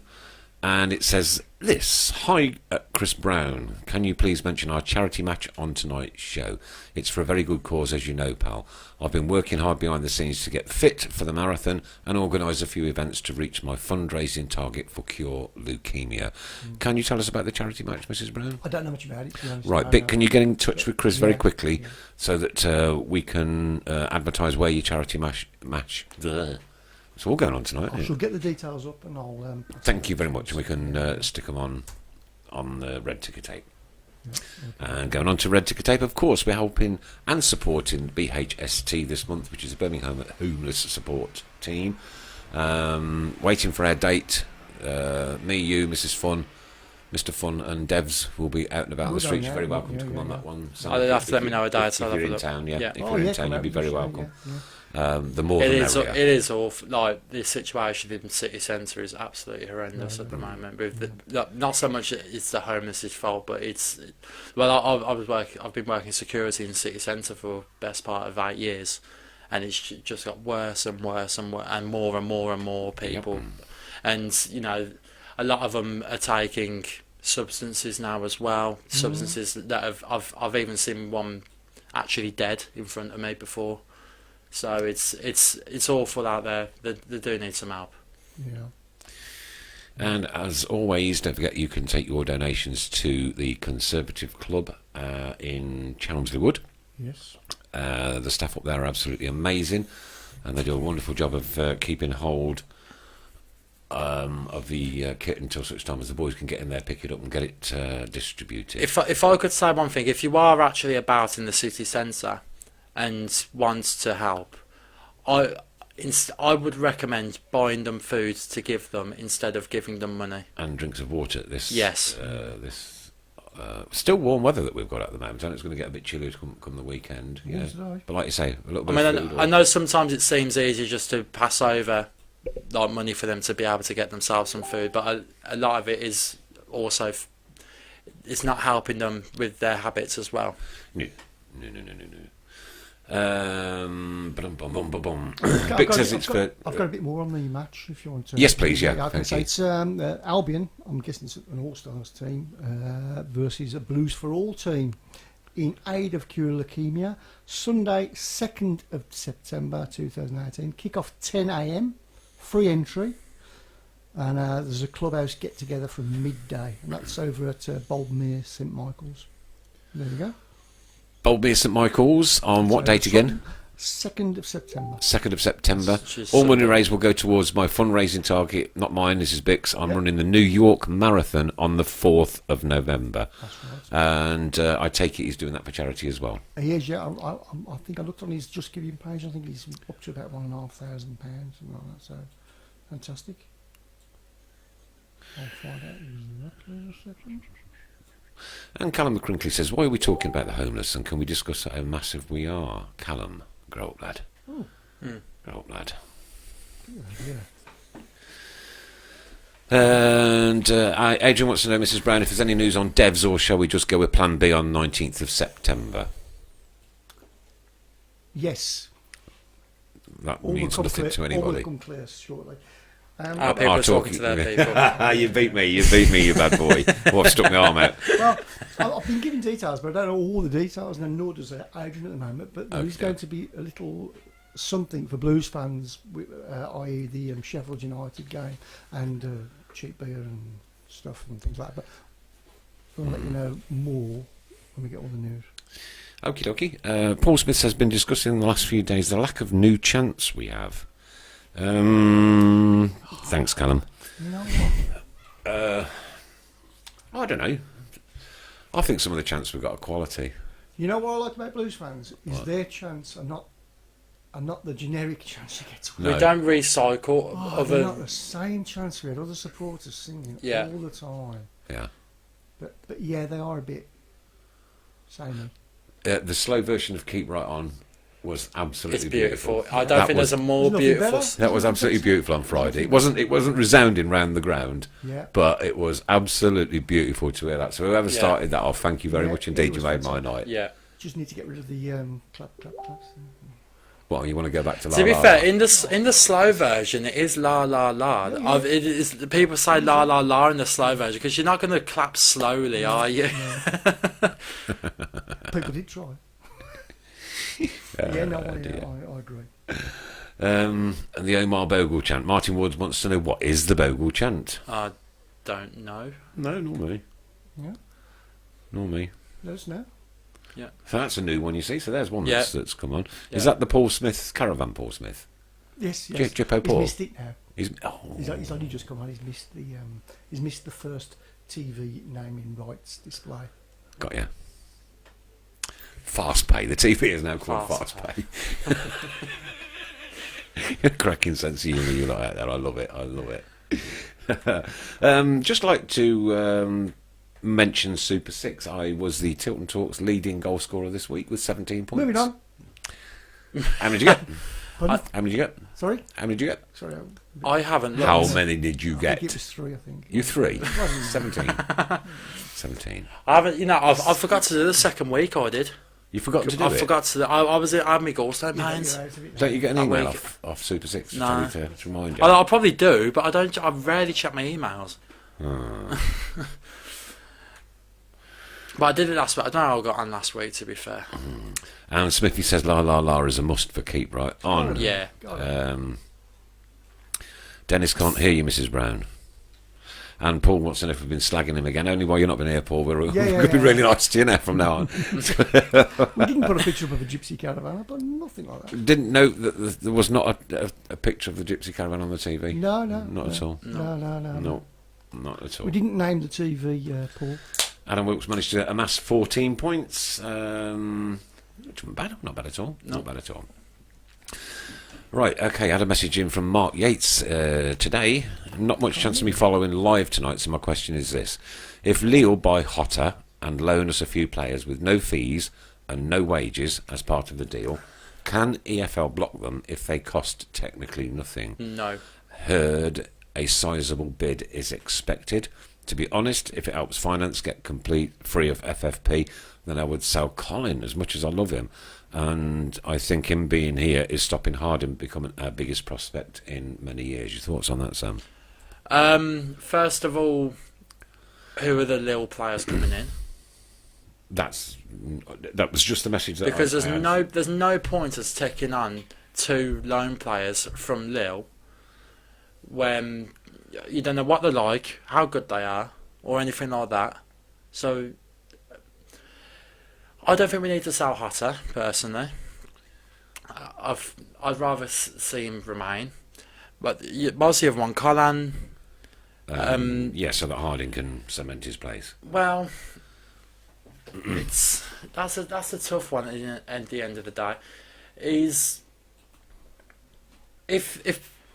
and it says this: Hi, Chris Brown. Can you please mention our charity match on tonight's show? It's for a very good cause, as you know, pal. I've been working hard behind the scenes to get fit for the marathon and organise a few events to reach my fundraising target for Cure Leukemia. Can you tell us about the charity match, Mrs. Brown? I don't know much about it, to be honest. Right, Bick, can you get in touch with Chris very quickly so that we can advertise where your charity match... It's all going on tonight. I shall get the details up and I'll... Thank you very much, and we can stick them on the red ticker tape. And going on to red ticker tape, of course, we're helping and supporting BHST this month, which is the Birmingham Homeless Support Team. Waiting for our date. Me, you, Mrs. Fun, Mr. Fun, and Devs will be out and about on the streets. You're very welcome to come on that one. I'll have to let me know a date. If you're in town, If you're in town, you'll be very welcome. The more it the is. merrier. It is awful. Like the situation in the city centre is absolutely horrendous at the moment. With not so much it's the homeless' fault, but it's. Well, I've been working security in the city centre for the best part of 8 years, and it's just got worse and worse and more and more and more people, and you know, a lot of them are taking substances now as well. Substances that I've even seen one actually dead in front of me before. So it's awful out there. They do need some help. Yeah. And as always, don't forget you can take your donations to the Conservative Club in Chelmsley Wood. Yes. The staff up there are absolutely amazing, and they do a wonderful job of keeping hold of the kit until such time as the boys can get in there, pick it up and get it distributed. If I could say one thing, if you are actually about in the city centre and wants to help, I would recommend buying them food to give them instead of giving them money. And drinks of water. This still warm weather that we've got at the moment, and it's going to get a bit chilly to come the weekend. Yes, right. But like you say, a little bit of food. I know sometimes it seems easy just to pass over like money for them to be able to get themselves some food, but a lot of it is also it's not helping them with their habits as well. No. Vic says it's for... I've got a bit more on the match if you want to. Yes, please, yeah. I can say it's Albion, I'm guessing it's an All-Stars team, versus a Blues for All team in aid of Cure Leukemia. Sunday, 2nd of September 2018. Kick-off 10 a.m, free entry. And there's a clubhouse get-together from midday. And that's over at Boldmere, St Michael's. There we go. Boldmere St Michael's on what date again? 2nd of September. 2nd of September. All money raised will go towards my fundraising target, not mine, this is Bick's. I'm running the New York Marathon on the 4th of November. That's right. And I take it he's doing that for charity as well. He is, yeah. I think I looked on his Just Giving page. I think he's up to about £1,500, something like that. So, fantastic. I'll find out exactly in a second. And Callum McCrinkley says, why are we talking about the homeless, and can we discuss how massive we are? Callum, grow up, lad. Grow up, lad. Yeah. And Adrian wants to know, Mrs. Brown, if there's any news on Devs, or shall we just go with Plan B on 19th of September? Yes. That means nothing to anybody. All will come clear shortly. People are talking to their people. You beat me, you bad boy. Well, I've stuck my arm out. Well, I've been given details, but I don't know all the details, and nor does Adrian at the moment. But there is going to be a little something for Blues fans, i.e. the Sheffield United game, and cheap beer and stuff and things like that. But We'll let you know more when we get all the news. Okie dokie. Paul Smith has been discussing in the last few days the lack of new chants we have. Thanks, Callum. You know what? I don't know. I think some of the chants we've got are quality. You know what I like about Blues fans is their chants are not the generic chants you get to. No. We don't recycle They're other. not the same chants we had other supporters singing Yeah. all the time. Yeah. But yeah, they are a bit samey. The slow version of Keep Right On was absolutely It's beautiful. I don't That think was- there's a more There's nothing beautiful. better. That was absolutely beautiful on Friday. It wasn't resounding round the ground, Yeah. but it was absolutely beautiful to hear that. So whoever Yeah. started that off, thank you very Yeah, much it indeed. was You made my fantastic. night. Yeah. Just need to get rid of the clap claps. What, you want to go back to La To be La fair, La? in the slow version, it is la la la. It is, people say la la la in the slow version because you're not going to clap slowly, are you? People did try. Yeah, no, I agree. And the Omar Bogle chant. Martin Woods wants to know, what is the Bogle chant? I don't know. No, nor me. Yeah, Nor me. let us know. So that's a new one, you see. So there's one Yeah. that's come on. Yeah. Is that the Paul Smith Caravan Paul Smith? Yes. Jippo Paul? He's missed it now. He's He's only just come on. He's missed the first TV naming rights display. got you. Fast Pay. The TV is now called Fast Fast Pay. Cracking sense of humour you lot out there. I love it. I love it. Just like to mention Super 6. I was the Tilton Talks leading goal scorer this week with 17 points. Moving on. How many did you get? Pardon? How many did you get? Sorry. How many did you get? Sorry. I haven't looked. How many did you I get? think it was 3. I think. You 3? Wasn't it? 17. 17. I haven't. You know, I forgot to do the second week. I did. You forgot to do I it? forgot to. I had my gallstone pains. You're out of it now. Don't you get an That email week. off Super 6 to No. tell you to remind you? I probably do, but I don't. I rarely check my emails. But I did it last week. I don't know how I got on last week, to be fair. And Smithy says La La La is a must for Keep Right On. Yeah. Dennis can't hear you, Mrs. Brown. And Paul wants to know if we've been slagging him again. Only while you're not been here, Paul. We're going to be really nice to you now from now on. We didn't put a picture of a gypsy caravan up, but nothing like that. Didn't know that there was not a picture of the Gypsy Caravan on the TV. No. Not at all. No. No, not at all. We didn't name the TV, Paul. Adam Wilkes managed to amass 14 points. Which wasn't bad. Not bad at all. Not bad at all. Right, okay, I had a message in from Mark Yates today. Not much chance of me following live tonight, so my question is this. If Lille buy Hotter and loan us a few players with no fees and no wages as part of the deal, can EFL block them if they cost technically nothing? No. Heard a sizable bid is expected. To be honest, if it helps finance get complete free of FFP, then I would sell Colin, as much as I love him. And I think him being here is stopping Harding becoming our biggest prospect in many years. Your thoughts on that, Sam? First of all, who are the Lille players coming in? That was just the message that Because I had. there's no point us taking on 2 loan players from Lille when you don't know what they're like, how good they are, or anything like that. So I don't think we need to sell Hotter, personally. I'd rather see him remain. But most of one, Colin. Yeah, so that Harding can cement his place. Well, that's a tough one at the end of the day.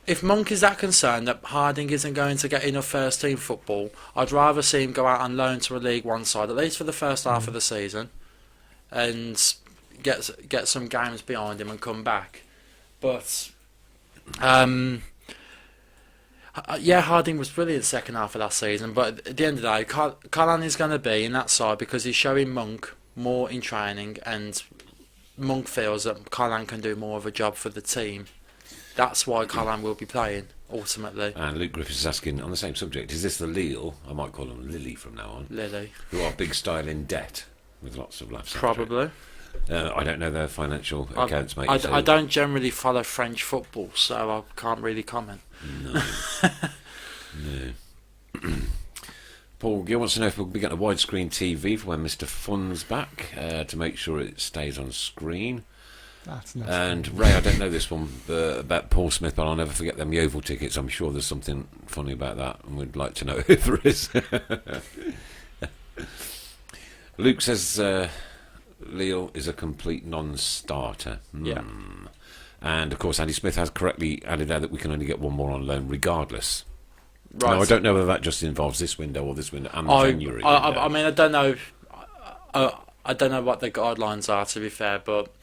If Monk is that concerned that Harding isn't going to get enough first team football, I'd rather see him go out on loan to a League One side, at least for the first half of the season, and get some games behind him and come back. But yeah, Harding was brilliant second half of last season, but at the end of the day, Colin is going to be in that side because he's showing Monk more in training, and Monk feels that Colin can do more of a job for the team. That's why Colin will be playing, ultimately. And Luke Griffiths is asking, on the same subject, is this the Lille, I might call them Lily from now on, Lily. who are big style in debt, with lots of laughs after Probably. it? I don't know their financial accounts, mate. I don't generally follow French football, so I can't really comment. No. No. Paul Gill wants to know if we'll be getting a widescreen TV for when Mr. Fun's back to make sure it stays on screen. That's nice. And Ray, I don't know this one about Paul Smith, but I'll never forget them Yeovil tickets. I'm sure there's something funny about that, and we'd like to know if there is. Luke says Lille is a complete non-starter. Yeah. And of course, Andy Smith has correctly added there that we can only get one more on loan regardless. Right. Now, I don't know whether that just involves this window or this window and the January window. I mean, I don't know. I don't know what the guidelines are, to be fair, but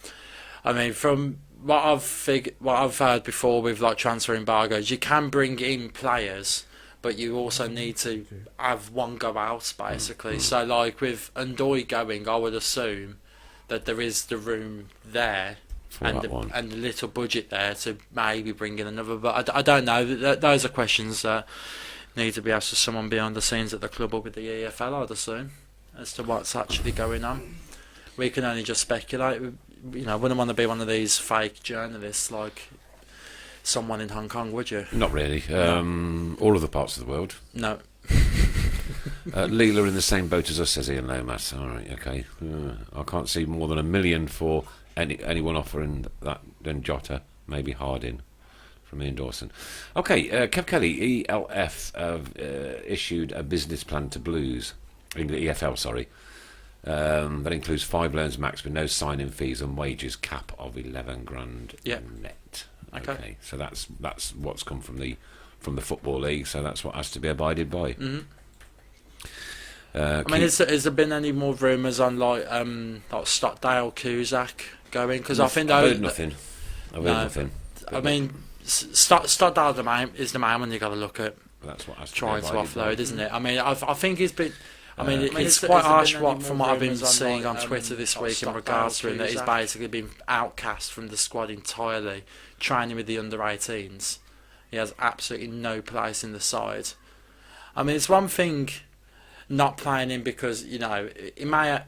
I mean, from what I've heard before with like transfer embargoes, you can bring in players, but you also need to have one go out, basically. So, like with Ndoye going, I would assume that there is the room there and the little budget there to maybe bring in another. But I don't know. Those are questions that need to be asked to someone behind the scenes at the club or with the EFL, I'd assume, as to what's actually going on. We can only just speculate. You know, wouldn't want to be one of these fake journalists like someone in Hong Kong, would you? Not really. All other parts of the world. No. Lille are in the same boat as us, says Ian Lomas. All right, okay. I can't see more than $1 million for anyone offering that than Jota, maybe Hardin, from Ian Dawson. Okay, Kev Kelly, ELF have issued a business plan to Blues, EFL, sorry. That includes 5 loans max with no sign-in fees and wages cap of 11 grand net. Okay, so that's what's come from the Football League. So that's what has to be abided by. Mm-hmm. I mean, has there been any more rumours on like Stockdale, Cusack going? Because I think I've heard nothing. I've heard nothing. I mean, Stockdale is the main one you got to look at. That's what has to trying be to abided offload, by. isn't it? I mean, I think it's been. I mean, it's quite harsh from what I've been seeing on Twitter this week in regards to him, that he's basically been outcast from the squad entirely, training with the under-18s. He has absolutely no place in the side. I mean, it's one thing not playing him because, you know, he may...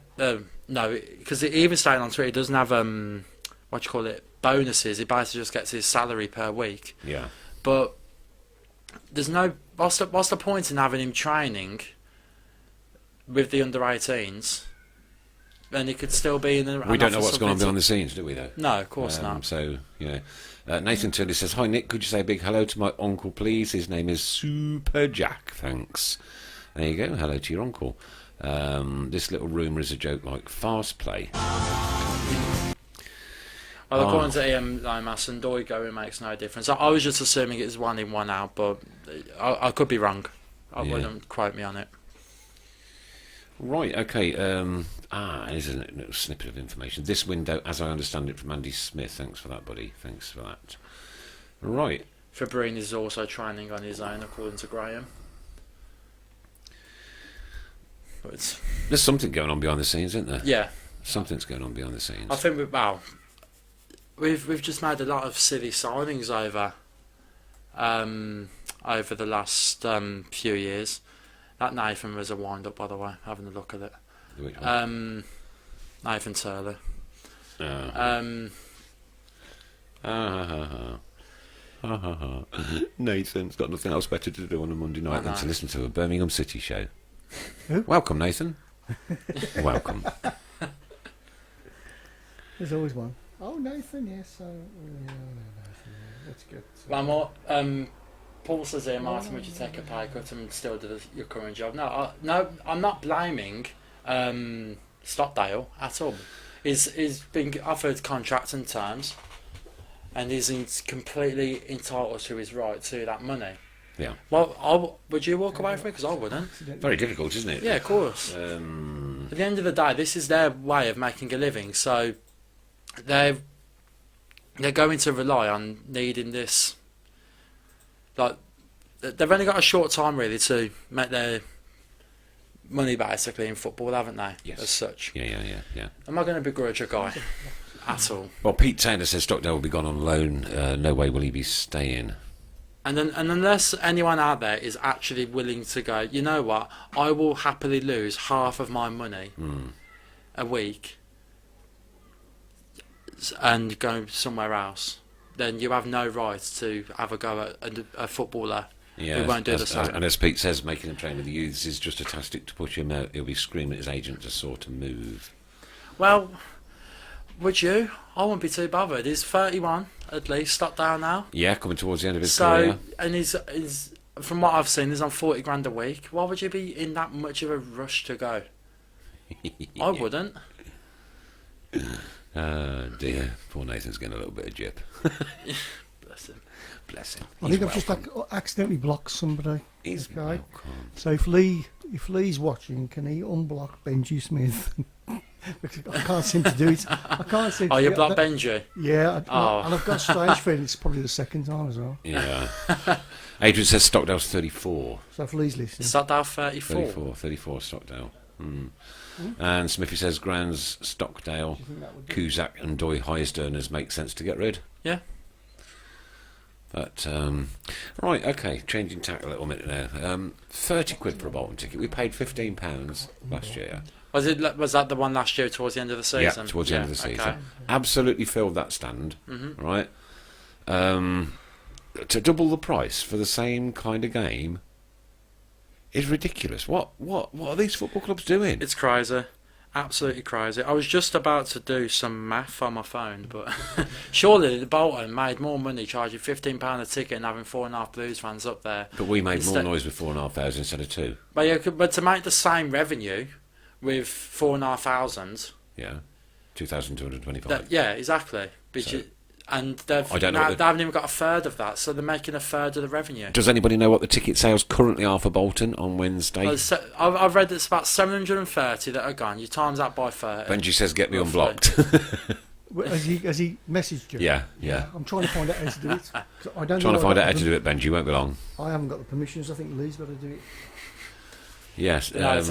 no, because even staying on Twitter, he doesn't have, bonuses. He basically just gets his salary per week. Yeah. But there's no... What's the point in having him training with the under-18s, and he could still be in the... We don't know what's going on behind the scenes, do we, though? No, of course not. So, you know... Nathan Turley says, "Hi, Nick, could you say a big hello to my uncle, please? His name is Super Jack, thanks." There you go, hello to your uncle. This little rumour is a joke like fast play. Well, according to Ian Lomas, and Ndoye going makes no difference. I was just assuming it's 1 in, 1 out, but I could be wrong. I wouldn't quote me on it. Right, okay. Here's a little snippet of information. This window, as I understand it from Andy Smith. Thanks for that, buddy. Thanks for that. Right. Fabrini is also training on his own, according to Graham. But there's something going on behind the scenes, isn't there? Yeah. Something's going on behind the scenes. I think we've just made a lot of silly signings over the last few years. That Nathan was a wind-up, by the way, having a look at it. Which one? Nathan Turley. Nathan's got nothing else better to do on a Monday night than to listen to a Birmingham City show. Who? Welcome, Nathan. Welcome. There's always one. Oh, Nathan, yes. Let's get... One more. Paul says here, Martin, would you take a pay cut and still do your current job? No, I'm not blaming Stockdale at all. He's been offered contract and terms, and he's completely entitled to his right to that money. Yeah. Well, would you walk away from it? Because I wouldn't. Very difficult, isn't it? Yeah, of course. At the end of the day, this is their way of making a living, so they're going to rely on needing this. Like, they've only got a short time really to make their money basically in football, haven't they? Yes. As such. Yeah. I'm not going to begrudge a guy at all. Well, Pete Taylor says Stockdale will be gone on loan. No way will he be staying. And unless anyone out there is actually willing to go, you know what, I will happily lose half of my money a week and go somewhere else, then you have no right to have a go at a footballer Yeah, we won't do the same. And as Pete says, making him train with the youths is just a tactic to push him out. He'll be screaming at his agent to sort of move. Well, would you? I wouldn't be too bothered. He's 31 at least, Stockdale now. Yeah, coming towards the end of his career. And he's from what I've seen, he's on 40 grand a week. Why would you be in that much of a rush to go? I wouldn't. Dear, poor Nathan's getting a little bit of jip. Bless him. Bless him. I think I've just accidentally blocked somebody. He's Okay. welcome. So if Lee's watching, can he unblock Benji Smith? Because I can't seem to do it. I can't seem. Oh, to you get blocked that- Benji? Yeah, Oh. and I've got a strange feeling it's probably the second time as well. Yeah. Adrian says Stockdale's 34. So if Lee's listening, Stockdale 34. 34 Stockdale. And Smithy says Grands, Stockdale, do you think that would be? Cusack and Doy highest earners make sense to get rid. Yeah. But, right, okay, changing tack a little minute now. 30 quid for a Bolton ticket. We paid £15 last year. Was that the one last year towards the end of the season? Yeah, towards the end of the season. Okay. Absolutely filled that stand, right? To double the price for the same kind of game is ridiculous. What are these football clubs doing? It's crazy. Absolutely crazy. I was just about to do some math on my phone, but surely the Bolton made more money charging £15 a ticket and having 4.5 Blues fans up there. But we made more Instead- noise with 4,500 instead of 2. But, yeah, but to make the same revenue with 4,500, Yeah, 2,225. yeah, exactly. But So- and they've I don't know what they haven't even got a third of that, so they're making a third of the revenue. Does anybody know what the ticket sales currently are for Bolton on Wednesday? I've read it's about 730 that are gone. You times that by 30. Benji says get me Roughly. unblocked. has he messaged you? Yeah. I'm trying to find out how to do it. 'Cause I don't Trying know to find out how to do it, Benji. Won't be long. I haven't got the permissions. I think Lee's got to do it. Yes. No, it's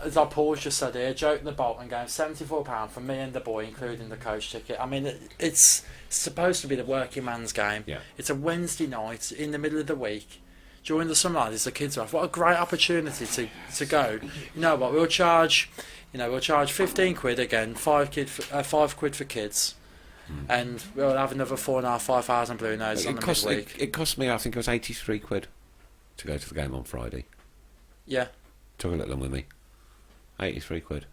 as our Paul's just said here, joking the Bolton game, £74 for me and the boy, including the coach ticket. I mean, it's supposed to be the working man's game. Yeah. It's a Wednesday night in the middle of the week. During the summer holidays, the kids are off. What a great opportunity to go. You know what? We'll charge 15 quid again, 5 quid for kids, and we'll have another 5,000 Blue Notes on the midweek. It cost me, I think it was 83 quid to go to the game on Friday. Yeah. Took a little one with me. 83 quid.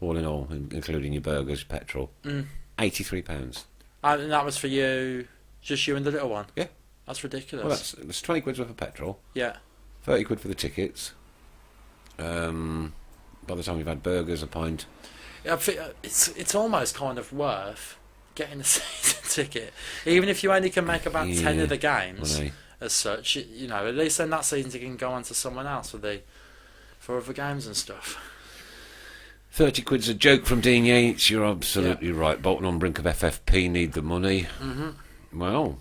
All in all, including your burgers, petrol. £83. And that was for you, just you and the little one? Yeah. That's ridiculous. Well, that's 20 quid worth of petrol. Yeah. 30 quid for the tickets. By the time you've had burgers, a pint. I think it's almost kind of worth getting a season ticket, even if you only can make about 10 of the games Well, as such. You know, at least then that season ticket can go on to someone else for other games and stuff. 30 quid's a joke from Dean Yates. You're absolutely right. Bolton on brink of FFP, need the money. Well,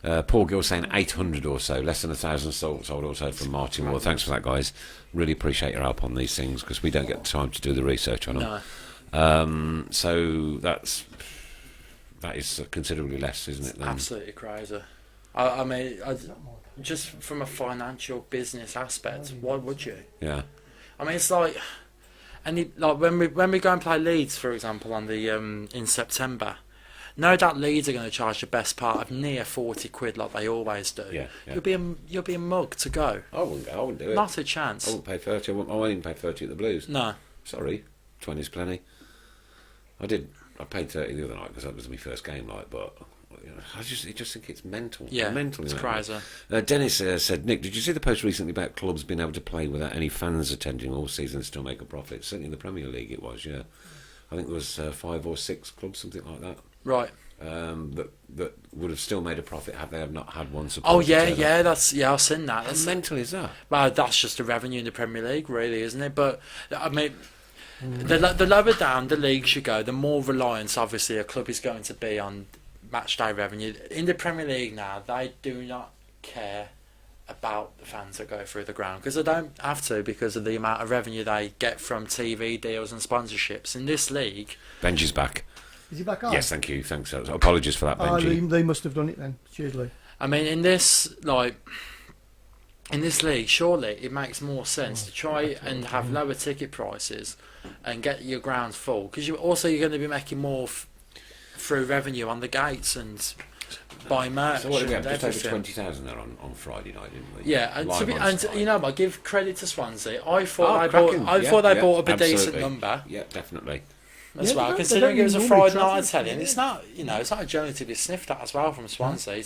Paul Gill saying 800 or so, less than 1,000 sold also from Martin Moore. Thanks for that, guys. Really appreciate your help on these things because we don't get the time to do the research on them. No. So that is considerably less, isn't it? Than Absolutely crazy. I mean, just from a financial business aspect, why would you? Yeah. I mean, it's like, when we go and play Leeds, for example, on the in September. No doubt Leeds are going to charge the best part of near 40 quid like they always do. Yeah. You'll be a mug to go. I wouldn't do it. Not a chance. I wouldn't pay 30. I wouldn't even pay 30 at the Blues. No. Sorry, 20's plenty. I paid 30 the other night because that was my first game, but you know, I just think it's mental. Yeah, mental. it's crazy. Dennis said, Nick, did you see the post recently about clubs being able to play without any fans attending all season and still make a profit? Certainly in the Premier League it was, yeah. I think there was 5 or 6 clubs, something like that. Right. That would have still made a profit had they have not had one supporter. Oh yeah, I've seen that. How mental is that? Well, that's just the revenue in the Premier League, really, isn't it? But I mean, the lower down the league should go, the more reliance obviously a club is going to be on match day revenue. In the Premier League now, they do not care about the fans that go through the ground because they don't have to because of the amount of revenue they get from TV deals and sponsorships. In this league, Benji's back. Is he back on? Yes, thank you. Thanks. Apologies for that, Benji. They must have done it then. Cheers, Lee. I mean, in this league, surely it makes more sense to try and have lower ticket prices and get your grounds full because you're going to be making more through revenue on the gates and buy merch. So what did we have? and Just over everything. 20,000 there on Friday night, didn't we? Yeah, and Live on Sky. you know, I give credit to Swansea. I thought cracking. thought they Yeah, bought up a decent absolutely. number Yeah, definitely. as Yeah, well. they Considering don't it was a normally Friday travel, night, I tell you, and yeah. it's not, it's not a journey to be sniffed at as well from Swansea.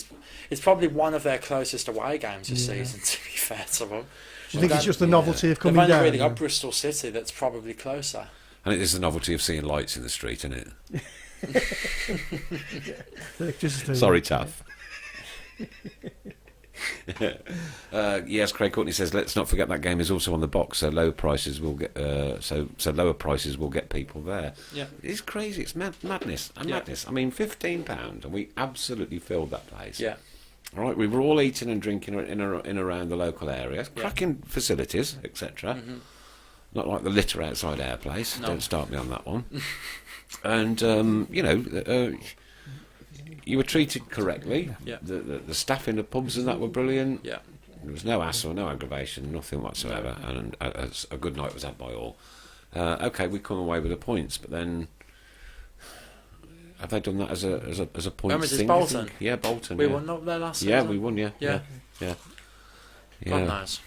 It's probably one of their closest away games this season. To be fair to them, Do you think it's just the Yeah. novelty of they've coming only down? really got Bristol City. That's probably closer. And it is the novelty of seeing lights in the street, isn't it? Electricity. Sorry, Taff. Yes, Craig Courtney says, let's not forget that game is also on the box, so low prices will get so lower prices will get people there. Yeah. It's crazy. It's madness. Yeah. Madness. I mean, £15, and we absolutely filled that place. Yeah, All right, we were all eating and drinking in around the local area, Yeah. cracking facilities, etc. Not like the litter outside our place. No. Don't start me on that one. And you were treated correctly. Yeah. The staff in the pubs and that were brilliant. yeah. There was no hassle, no aggravation, nothing whatsoever, and a good night was had by all. Okay, we come away with the points, but then have they done that as a point Remember, it's thing? Bolton? You think? Yeah, Bolton. We yeah. won up there last Yeah, season. we won. Yeah, Yeah. yeah. God knows.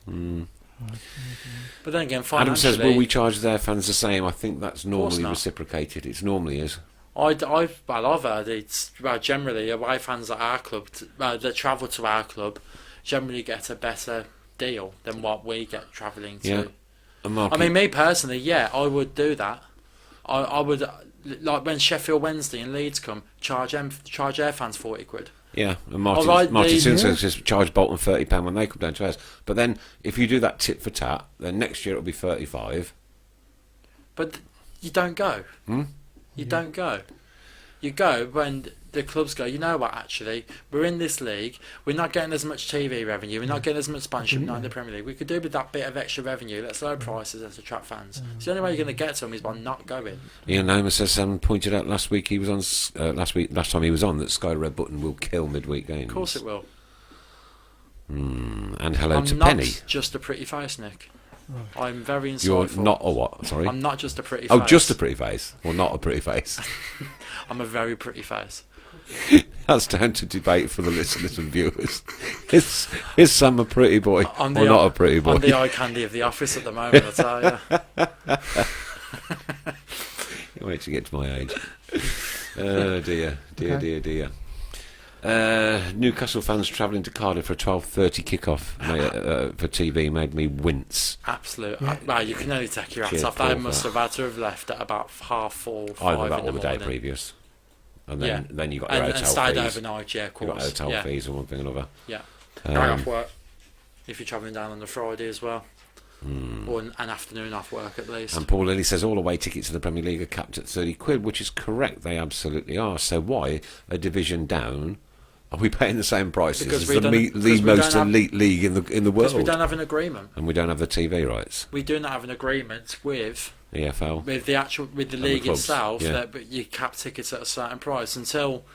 Mm. But then again, Adam financially, says, will we charge their fans the same? I think that's normally not. reciprocated. It normally is. I've heard it's generally away fans at our club that travel to our club generally get a better deal than what we get travelling to. Yeah. And I mean, me personally, yeah, I would do that. I would, like when Sheffield Wednesday and Leeds come, charge their fans £40. yeah, and Martin Alright, Simpson yeah. says charge Bolton £30 when they come down to us. But then, if you do that tit for tat, then next year it'll be 35. But you don't go. You don't go. You go when the clubs go, you know what, actually, we're in this league, we're not getting as much TV revenue, we're not getting as much sponsorship now in the Premier League. We could do with that bit of extra revenue, let's lower prices, let's attract fans. It's the only way you're going to get to them is by not going. Ian Homer says, pointed out last week he was on last time he was on, that Sky Red Button will kill midweek games. Of course it will. And hello I'm to not Penny. just a pretty face, Nick. I'm very You're insightful. not a what? Sorry. I'm not just a pretty face. Oh, just a pretty face, or not a pretty face? I'm a very pretty face. That's down to debate for the listeners and viewers. Is Sam a pretty boy or not a pretty boy? I'm the eye candy of the office at the moment, I tell you. Wait till you get to my age. Oh dear. Newcastle fans travelling to Cardiff for a 12:30 kickoff for TV made me wince. Absolute. Well, you can only take your hats Cheers, off. They Paul, must for have had to have left at about 4:30, 5 Either in that the or the day morning. previous, and Yeah. then you got your And hotel stayed fees. overnight, yeah, of You course. got hotel yeah. fees and one thing or another. Yeah. Um, Going off work if you're travelling down on the Friday as well. Or an afternoon off work at least. And Paul Lilly says all away tickets to the Premier League are capped at £30, which is correct. They absolutely are. So why a division down? Are we paying the same prices Because as we the don't- because the we most don't have- elite league in the Because we world? don't have an agreement. And we don't have the TV rights. We do not have an agreement with EFL. the the league clubs, itself yeah. that you cap tickets at a certain price. Until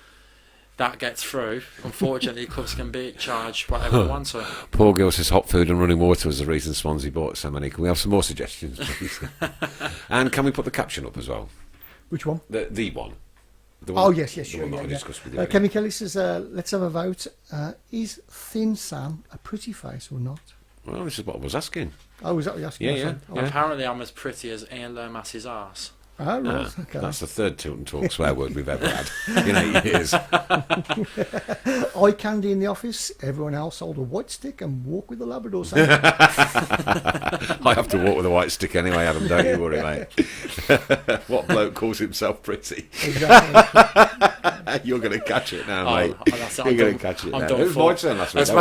that gets through, unfortunately, clubs can be charged whatever they want to. Paul Gill says hot food and running water was the reason Swansea bought so many. Can we have some more suggestions, please? And can we put the caption up as well? Which one? The one. The Oh, yes, the sure. one that Yeah, I yeah. discussed with you. Kevin Kelly says, let's have a vote. Is Thin Sam a pretty face or not? Well, this is what I was asking. Oh, was that what you asking? Yeah, my yeah. son? Apparently, I'm as pretty as Ian Lomas's arse. Oh, right. Okay. That's the third Tilton Talk swear word we've ever had in 8 years. Eye candy in the office. Everyone else hold a white stick and walk with the Labrador. Sam. I have to walk with a white stick anyway, Adam, don't you worry, mate. What bloke calls himself pretty? Exactly. You're going to catch it now, Oh, mate. that's it. You're I'm going done- to catch it I'm now. done It was for. my turn last week. As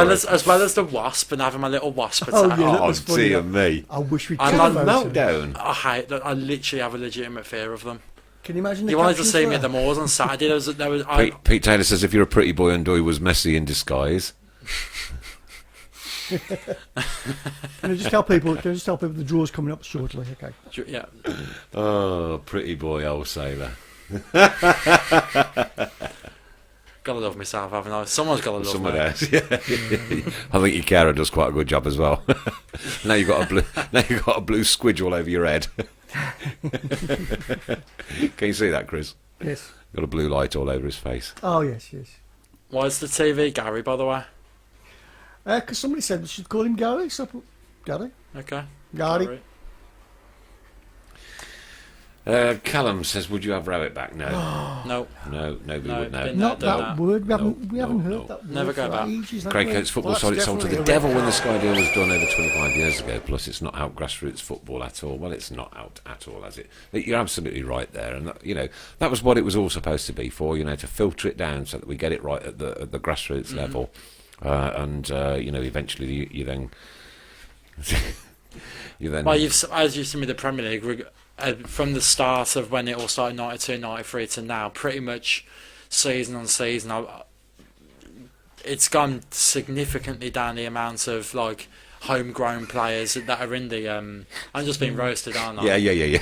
well as the wasp and having my little wasp attack. Oh, yeah. that Oh, was funny, dear that. me. I wish we I'm could not have voted. Meltdown. I hate that. I literally have a legitimate fear of them. Can you imagine the You wanted to captions see for me at that? the Moors on Saturday. There was Pete Taylor says if you're a pretty boy and Doy was messy in disguise. Can I just tell people? Can I just tell people the draw's coming up shortly? Okay. yeah. Oh, pretty boy, old sailor. Gotta love myself, haven't I? Someone's gotta love Someone me. else, yeah. I think your carer does quite a good job as well. Now you've got a blue squidge all over your head. Can you see that, Chris? Yes. Got a blue light all over his face. Oh, yes, yes. Why is the TV Gary, by the way? Because somebody said we should call him Gary, so I put Gary. Okay. Gary. Callum says, would you have Rabbit back? No. No. No, nobody would know. been Not done that word. We haven't heard no. that word Never go for back. ages, have Craig we? Coates football Well, sold that's its soul to the definitely devil a when the red Sky deal was done over 25 years ago. Plus, it's not out grassroots football at all. Well, it's not out at all, has it? But you're absolutely right there, and that was what it was all supposed to be for. To filter it down so that we get it right at the grassroots level, and eventually you then. Well, as you've seen with the Premier League, from the start of when it all started, 92, 93 to now, pretty much season on season, it's gone significantly down the amount of like homegrown players that are in the. I'm just being roasted, aren't I? Yeah.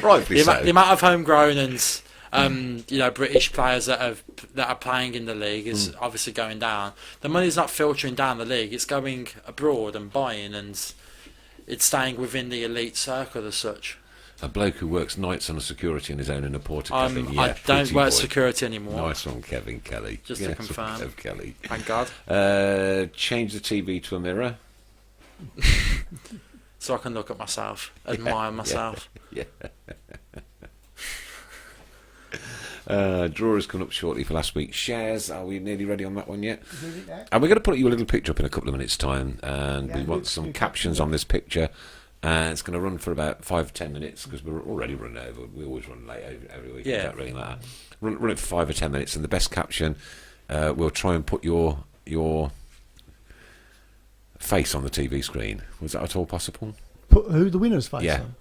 Rightfully The so. amount of homegrown and British players that are playing in the league is obviously going down. The money's not filtering down the league; it's going abroad and buying, and it's staying within the elite circle as such. A bloke who works nights on a security in his own in a porter cabin. Yeah, I don't pretty work boy. security anymore. Nice one, Kevin Kelly. Just to Nice one, confirm. Kev Kelly. Thank God. Change the TV to a mirror. So I can look at myself, admire myself. Yeah. Draw is coming up shortly for last week's shares. Are we nearly ready on that one yet? And we're going to put you a little picture up in a couple of minutes' time, and we want some captions on this picture. It's going to run for about 5 or 10 minutes because we're already running over. We always run late every week. Yeah. It don't really matter. Run it for 5 or 10 minutes, and the best caption, we'll try and put your face on the TV screen. Was that at all possible? Put who the winner's face Yeah. on?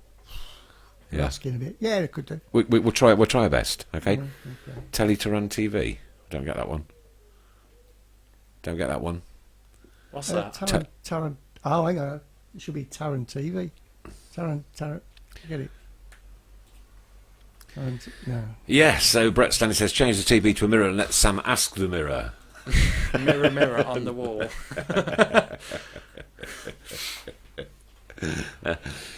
Yeah. Asking a bit. Yeah, it could do. We'll try. We'll try our best. Okay. Okay. Telly to run TV. Don't get that one. Don't get that one. What's that? Taran. Oh, hang on. It should be Taran TV. Taran. Get it. No. Yeah. So Brett Stanley says, change the TV to a mirror and let Sam ask the mirror. Mirror, mirror on the wall.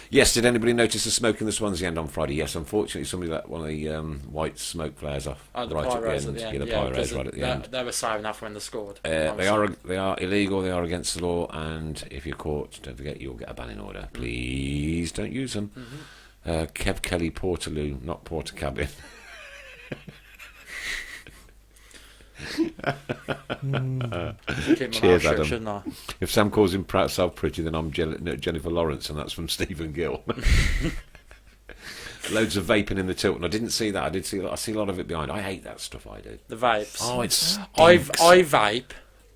Yes, did anybody notice the smoke in the Swansea end on Friday? Yes, unfortunately, somebody let one of the white smoke flares off Oh, the right at the pyros end. at the end. Yeah, the Yeah, pyros because right at the end. They were saving after when they scored. They are illegal. They are against the law, and if you're caught, don't forget you'll get a banning order. Please don't use them. Kev Kelly Portaloo, not Porter Cabin. Keep my Cheers, mouth shut, Adam. shouldn't I? If Sam calls himself pretty, then I'm Jennifer Lawrence, and that's from Stephen Gill. Loads of vaping in the Tilton. I didn't see that. I see a lot of it behind. I hate that stuff. I do. The vapes. Oh, it's. I vape,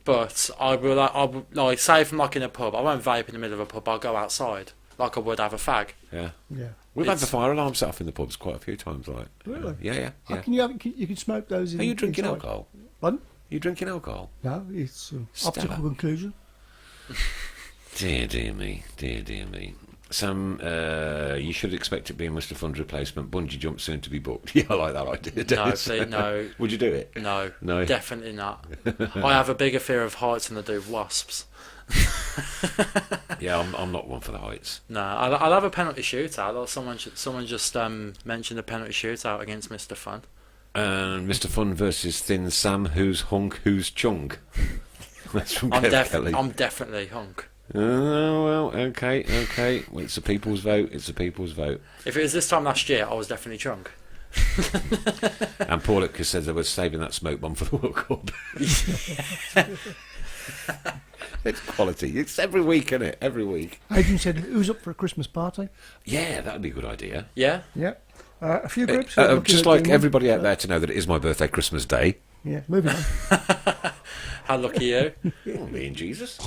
but I will like say if I'm like in a pub, I won't vape in the middle of a pub. I'll go outside like I would have a fag. Yeah. Yeah. We've had the It's- fire alarm set off in the pubs quite a few times. Like. Really? Yeah. How can you you can smoke those in Are you drinking inside? alcohol? Pardon? Are you drinking alcohol? No, it's Stella. optical conclusion. Dear me. Sam, you should expect it being Mr. Fun's replacement. Bungee jump soon to be booked. Yeah, I like that idea. No, please, no. Would you do it? No, No. definitely not. I have a bigger fear of heights than I do of wasps. Yeah, I'm not one for the heights. No, I'll have a penalty shootout. Or someone just mentioned a penalty shootout against Mr. Fun. And Mr. Fun versus Thin Sam, who's hunk, who's chunk. That's from Kev Kelly. I'm definitely hunk. Oh, well, okay. Well, it's a people's vote. If it was this time last year, I was definitely chunk. And Paul Lucas says they were saving that smoke bomb for the World Cup. It's quality. It's every week, isn't it? Every week. Adrian said, "Who's up for a Christmas party?" Yeah, that would be a good idea. Yeah. Yeah. A few groups. are looking Just at like doing everybody one. out there to know that it is my birthday, Christmas Day. Yeah. Moving on. How lucky you. Oh, me and Jesus. You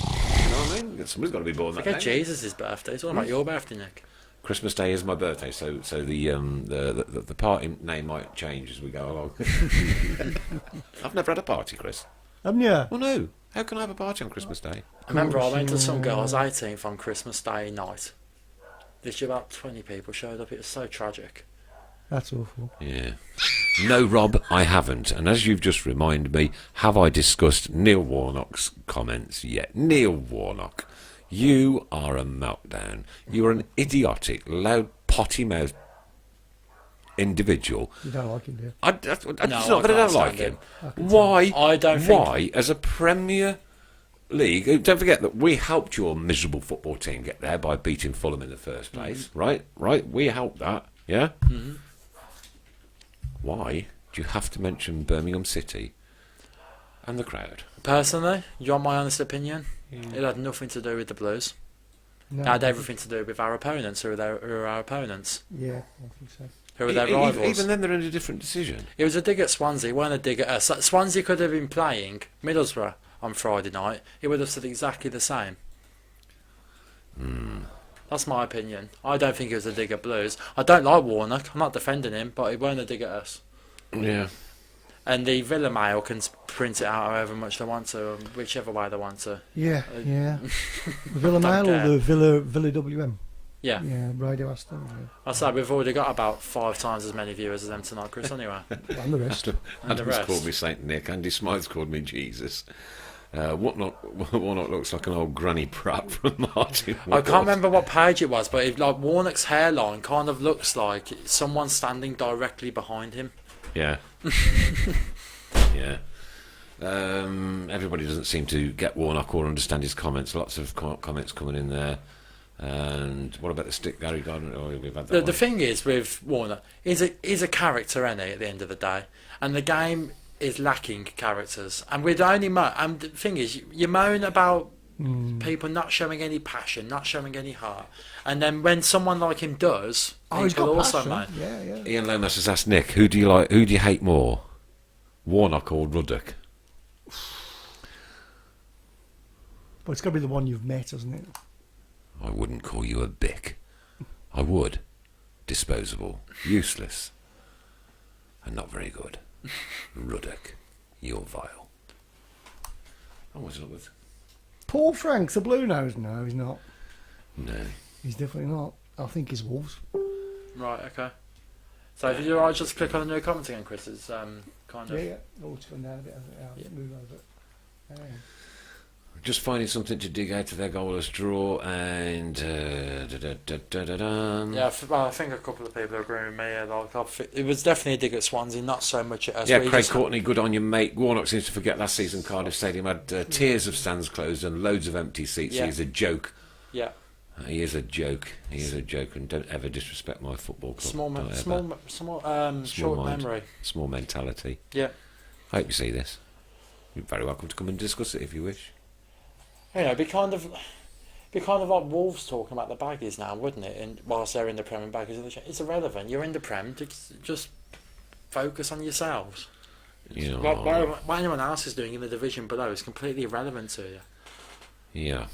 know what I mean? Somebody's got to be born that Forget day. Jesus' birthday. It's all about your birthday, Nick. Christmas Day is my birthday, so the party name might change as we go along. I've never had a party, Chris. Haven't you? Well, no. How can I have a party on Christmas Day? I remember I went to some girl's 18th on Christmas Day night. Literally about 20 people showed up. It was so tragic. That's awful. Yeah. No, Rob, I haven't. And as you've just reminded me, have I discussed Neil Warnock's comments yet? Neil Warnock, you are a meltdown. You're an idiotic, loud, potty-mouthed individual. You don't like him, do you? It's not I that I don't can't like stand him. him. Why? I don't think- Why, as a Premier League, don't forget that we helped your miserable football team get there by beating Fulham in the first place, right? We helped that, yeah? Mm-hmm. Why do you have to mention Birmingham City and the crowd? Personally, you want my honest opinion? It had nothing to do with the Blues. No. It had everything to do with our opponents. Who are our opponents? Yeah, I think so. Who are their rivals? Even then, they're in a different decision. It was a dig at Swansea. It weren't a dig at us. Swansea could have been playing Middlesbrough on Friday night. It would have said exactly the same. That's my opinion. I don't think it was a dig at Blues. I don't like Warnock. I'm not defending him, but it weren't a dig at us. Yeah. And the Villa Mail can print it out however much they want to, whichever way they want to. Yeah, yeah. The Villa Mail care. or the Villa WM? Yeah. Yeah, Radio Aston. I say we've already got about 5 times as many viewers as them tonight, Chris, anyway. Yeah. And the rest. Adam's rest. called me Saint Nick. Andy Smythe's called me Jesus. Warnock looks like an old granny prat from Martin. I can't remember what page it was, but Warnock's hairline kind of looks like someone standing directly behind him. Yeah. Yeah. Everybody doesn't seem to get Warnock or understand his comments. Lots of comments coming in there. And what about the stick Gary Gardner? Oh, we've had that The thing is with Warnock, he's a character, isn't he, at the end of the day? And the game is lacking characters. And we'd only and the thing is, you moan about people not showing any passion, not showing any heart. And then when someone like him does, He's people got also passion. moan. Yeah. Ian Lomas has asked Nick, who do you hate more? Warnock or Ruddock? But it's got to be the one you've met, isn't it? I wouldn't call you a bick. I would. Disposable. Useless. And not very good. Ruddock. You're vile. Oh, what's it up with? Paul Franks, the Blue Nose? No, he's not. No. He's definitely not. I think he's Wolves. Right, okay. So if you're right, just click on the new comment again, Chris. It's kind of... Yeah. Oh, it's gone down a bit. Move over. Just finding something to dig out of their goalless draw and... Yeah, I think a couple of people agree with me. It was definitely a dig at Swansea, not so much at us. Yeah, We Craig just- Courtney, good on you, mate. Warnock seems to forget last season Cardiff Stadium had tiers of stands closed and loads of empty seats. Yeah. He's a joke. Yeah. He is a joke. He is a joke, and don't ever disrespect my football club. Small short mind. memory. Small mentality. Yeah. I hope you see this. You're very welcome to come and discuss it if you wish. You know, be kind of like Wolves talking about the baggies now, wouldn't it? And whilst they're in the Prem and baggies in the it's irrelevant. You're in the Prem. Just focus on yourselves. You know, What anyone else is doing in the division below is completely irrelevant to you. yeah.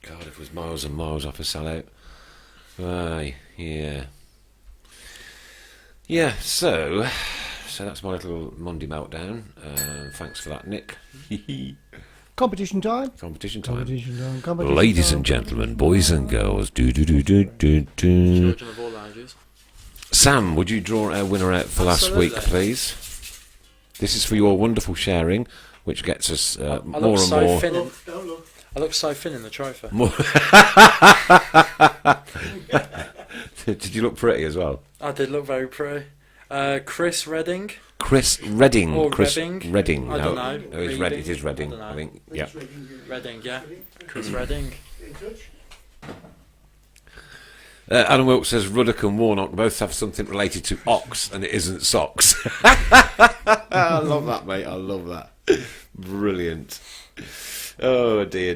Cardiff was miles and miles off a sellout. Aye, yeah. Yeah, so that's my little Monday meltdown. Thanks for that, Nick. Competition time. Competition time. Competition time. Ladies and gentlemen, boys and girls, do. Children of all ages. Sam, would you draw our winner out for last Absolutely. week, please? This is for your wonderful sharing, which gets us I more look and so more. thin. Don't look. I look so thin in the trophy. Did you look pretty as well? I did look very pretty. Chris Redding. Chris Redding. Or Chris Redding. Redding. I No, don't know. no, it's Redding. It is Redding. I don't know. I think. Yeah. Redding, yeah. Chris Redding. Alan Wilkes says Ruddock and Warnock both have something related to ox, and it isn't socks. I love that, mate. I love that. Brilliant. Oh dear.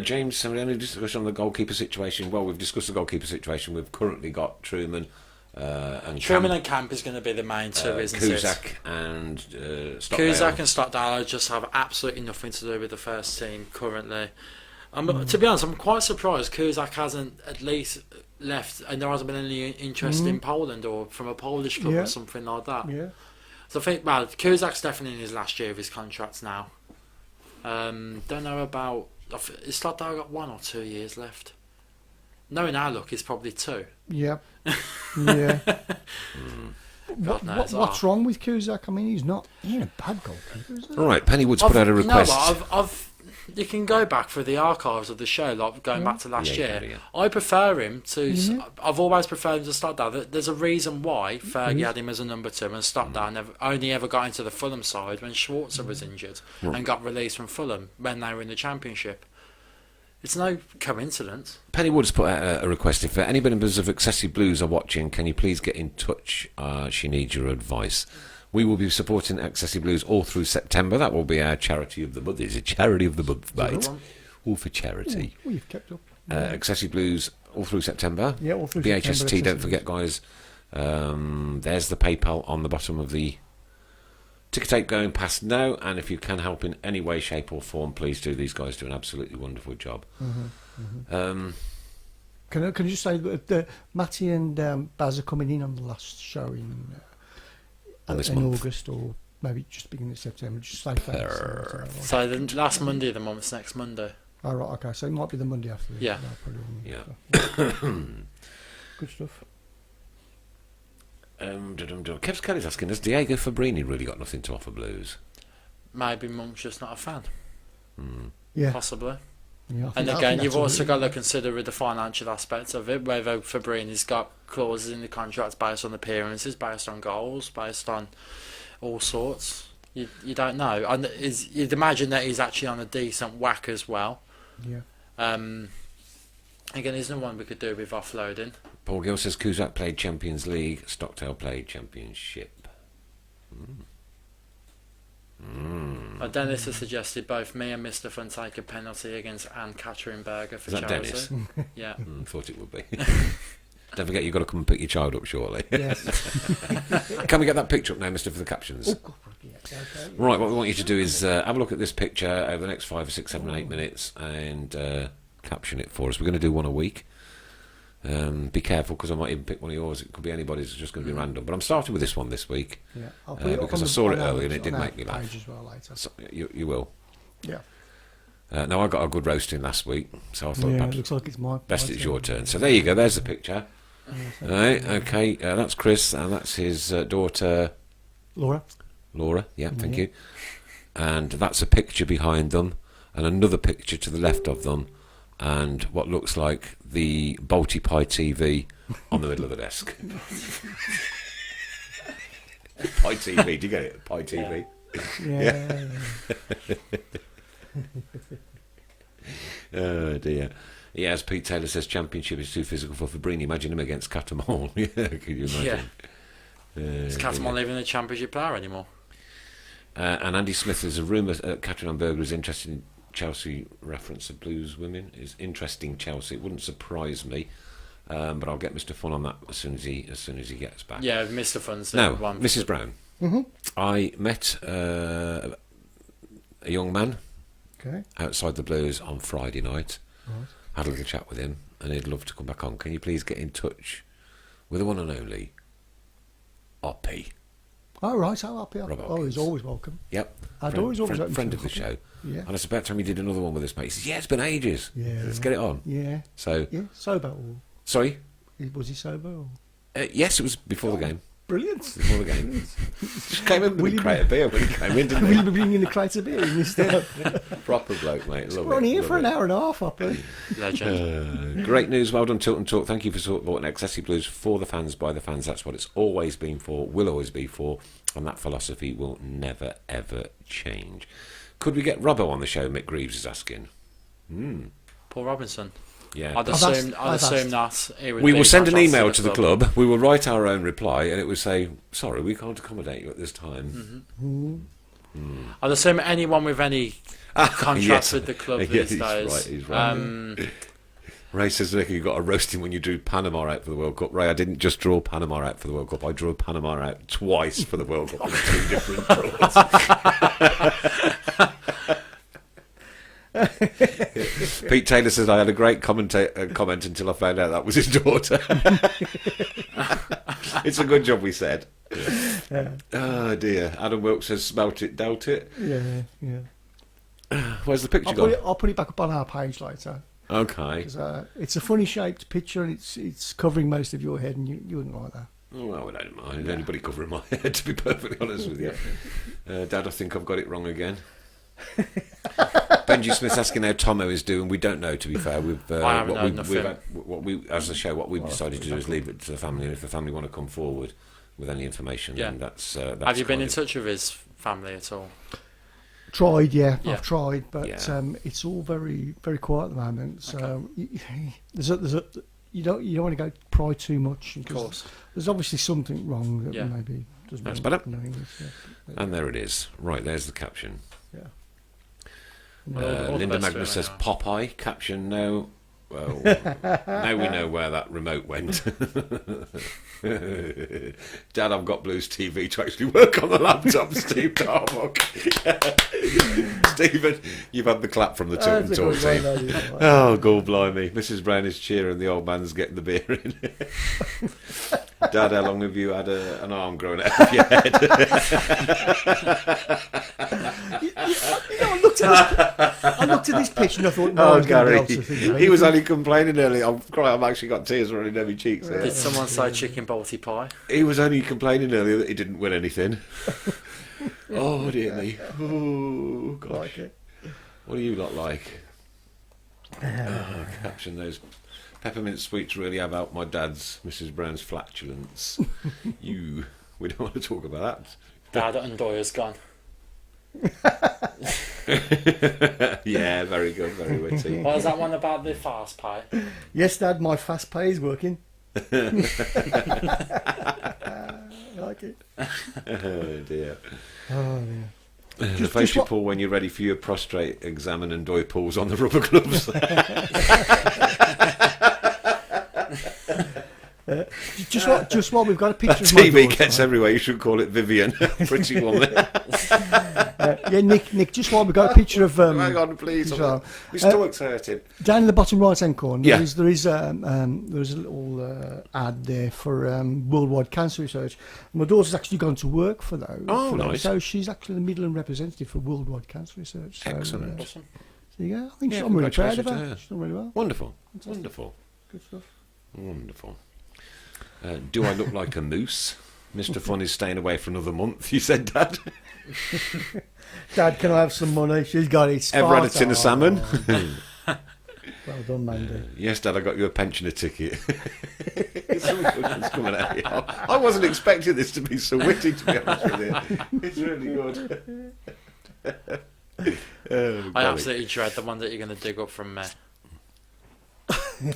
James, have we any discussion on the goalkeeper situation? Well, we've discussed the goalkeeper situation. We've currently got Truman and Truman and Camp is going to be the main two, isn't Cusack it? and Stockdale. Cusack and Stockdale just have absolutely nothing to do with the first team currently. To be honest, I'm quite surprised Cusack hasn't at least left, and there hasn't been any interest in Poland or from a Polish club or something like that. Yeah. So I think, well, Kuzak's definitely in his last year of his contract now. Don't know about... Is Stockdale got 1 or 2 years left? Knowing our luck, it's probably 2. Yeah. Yeah. God knows. What's wrong with Cusack? I mean, he ain't a bad goalkeeper, is he? All right, Pennywood's put out a request. No, but you can go back through the archives of the show, like going back to last Yeah, year. yeah. I prefer him to. I've always preferred him to Stockdale. There's a reason why Fergie had him as a number 2, and Stockdale only ever got into the Fulham side when Schwarzer was injured and got released from Fulham when they were in the Championship. It's no coincidence. Penny Wood's put out a request. If any members of Excessive Blues are watching, can you please get in touch? She needs your advice. We will be supporting Excessive Blues all through September. That will be our charity of the month. It's a charity of the month, mate. All for charity. Oh, you've kept up. Excessive Blues all through September. Yeah, all through BHST, September, don't forget, guys. There's the PayPal on the bottom of the ticker tape going past now. And if you can help in any way, shape or form, please do. These guys do an absolutely wonderful job. Can I just say that Matty and Baz are coming in on the last show in this in month. August, or maybe just beginning of September. Just say thanks. So the last Monday of the month's next Monday. Oh, right, okay, so it might be the Monday after. Yeah. Good stuff. Kev's Kelly's asking, has Diego Fabrini really got nothing to offer Blues? Maybe Monk's just not a fan. Yeah. Possibly. Yeah, I And think again, that's you've also a- got to consider the financial aspects of it, whether Fabrini's got clauses in the contracts based on appearances, based on goals, based on all sorts. You don't know. And you'd imagine that he's actually on a decent whack as well. Yeah. Again, there's no one we could do with offloading. Paul Gill says Cusack played Champions League, Stockdale played Championship. Dennis has suggested both me and Mr. Fun take a penalty against Anne Katerinberger for Is that Chelsea. Dennis? Yeah. Thought it would be. Don't forget, you've got to come and pick your child up shortly. Yes. Can we get that picture up now, Mister, for the captions? Oh, God, yeah, okay. Right, what we want you to do is have a look at this picture over the next 5 or 6, 7, 8 minutes and caption it for us. We're going to do one a week. Be careful, because I might even pick one of yours. It could be anybody's. It's just going to be random. But I'm starting with this one this week. Yeah. I'll put it up because on I saw it on our- earlier and it did on our make me laugh. page as well later. So, you will. Yeah. Now, I got a good roasting last week, so I thought Yeah, it perhaps looks like it's my best my it's turn. your turn. So there you go. There's the picture. Right, okay. That's Chris, and that's his daughter, Laura. Laura. Yeah, thank you. And that's a picture behind them, and another picture to the left of them, and what looks like the Balti Pie TV on the middle of the desk. Pie TV, do you get it? Pie TV. Yeah. Oh dear. Yeah, as Pete Taylor says, Championship is too physical for Fabrini. Imagine him against Catamol. Yeah, can you imagine? Is Catamon even a Championship player anymore? And Andy Smith, there's a rumour Catherine Berger is interested in Chelsea. Reference of Blues women is interesting. Chelsea. It wouldn't surprise me, but I'll get Mr. Fun on that as soon as he gets back. Yeah, Mr. Fun's Now, one. Mrs. Brown, I met a young man Okay. outside the Blues on Friday night. Right. Had a little chat with him, and he'd love to come back on. Can you please get in touch with the one and only Oppie? Oh, right. Oh, happy. Rob Oh, Hopkins. he's always welcome. Yep. Our door is always open friend to of the Oppie. show. Yeah. And it's about time he did another one with us, mate. He says, yeah, it's been ages. Yeah. Let's get it on. Yeah. So, Yeah. Sober. Or, sorry? was he sober? Or? Yes, it was before the game. Brilliant. Before the game. Just came in with Will a you crate of beer when he came in, didn't Will you he? be bringing the crates of beer in this stuff? Proper bloke, mate. Love We're it. on here love for an it. hour and a half, Hoppy. Legend. Great news. Well done, Tilton Talk. Thank you for supporting Excessive Blues for the fans, by the fans. That's what it's always been for, will always be for, and that philosophy will never, ever change. Could we get Robbo on the show, Mick Greaves is asking? Paul Robinson. Yeah. I'd I've assume asked. that he would We be will send an fantastic email at to the club. We will write our own reply, and it will say, "Sorry, we can't accommodate you at this time." I'd assume anyone with any contracts yes. with the club Yeah, these he's days. right, he's right. Ray says, "Nick, you got a roasting when you drew Panama out for the World Cup." Ray, I didn't just draw Panama out for the World Cup. I drew Panama out twice for the World Cup in 2 different draws. Pete Taylor says, "I had a great comment until I found out that was his daughter." It's a good job we said. Oh dear. Adam Wilkes says, "Smelt it, doubt it." Yeah, yeah. Where's the picture I'll put it back up on our page later. Okay. 'Cause, it's a funny shaped picture and it's covering most of your head, and you wouldn't like that. Oh, well, I don't mind anybody covering my head, to be perfectly honest with you. Dad, I think I've got it wrong again. Benji Smith's asking how Tomo is doing. We don't know, to be fair. I haven't known nothing. As a show, what we've decided to do is leave it to the family, and if the family want to come forward with any information, then that's Have you been in touch with his family at all? Tried, Yeah. I've tried, but Yeah. it's all very, very quiet at the moment. So you don't want to go pry too much. Of course. There's obviously something wrong that Yeah. maybe doesn't. That's better. Yeah. And there it is. Right, there's the caption. Yeah. Well, all the Linda best to Magnus him says anyway. Popeye. Caption no. Well, now we know where that remote went. Dad, I've got Blues TV to actually work on the laptop. Steve Darmock. Stephen, you've had the clap from the Tilton Talk team. Oh, God blimey. Mrs. Brown is cheering, the old man's getting the beer in. Dad, how long have you had an arm growing out of your head? I looked at this pitch and I thought, no, Oh, one's going to be Gary, able to think of he was anything. only complaining earlier. I'm crying. I've actually got tears running down my cheeks here. Did someone say chicken balti pie? He was only complaining earlier that he didn't win anything. Oh, dear me. Oh, gosh. Like it. What do you lot like? Oh, caption those. Peppermint sweets really have out my dad's, Mrs. Brown's flatulence. We don't want to talk about Dad and Doyer's gone. that. Yeah, very good, very witty. What was that one about the fast pie? Yes, Dad, my fast pay is working. Like it. Oh, dear. Oh, yeah. The face you pull when you're ready for your prostate exam and Doy pulls on the rubber gloves. Just what we've got a picture of TV my daughter. gets everywhere. You should call it Vivian. Pretty woman. Yeah, Nick, just while we've got a picture of Hang on, please. so, My stomach's hurting. down in the bottom right hand corner, Yeah. there is a little ad there for worldwide cancer research. My daughter's actually gone to work for those. Oh, for those. nice. So she's actually the Midland representative for worldwide cancer research. So, Excellent. Awesome. there you go. I think Yeah, I'm really proud of congratulations her. to her. She's done really well. Wonderful. Wonderful. Good stuff. Wonderful. Do I look like a moose? Mr. Fun is staying away for another month, you said, Dad. Dad, can I have some money? She's got it. Ever had a tin of salmon? Well done, Mandy. Yes, Dad, I got you a pensioner ticket. Some good ones coming out here. I wasn't expecting this to be so witty, to be honest with you. It's really good. Oh, I golly. absolutely dread the one that you're going to dig up from me.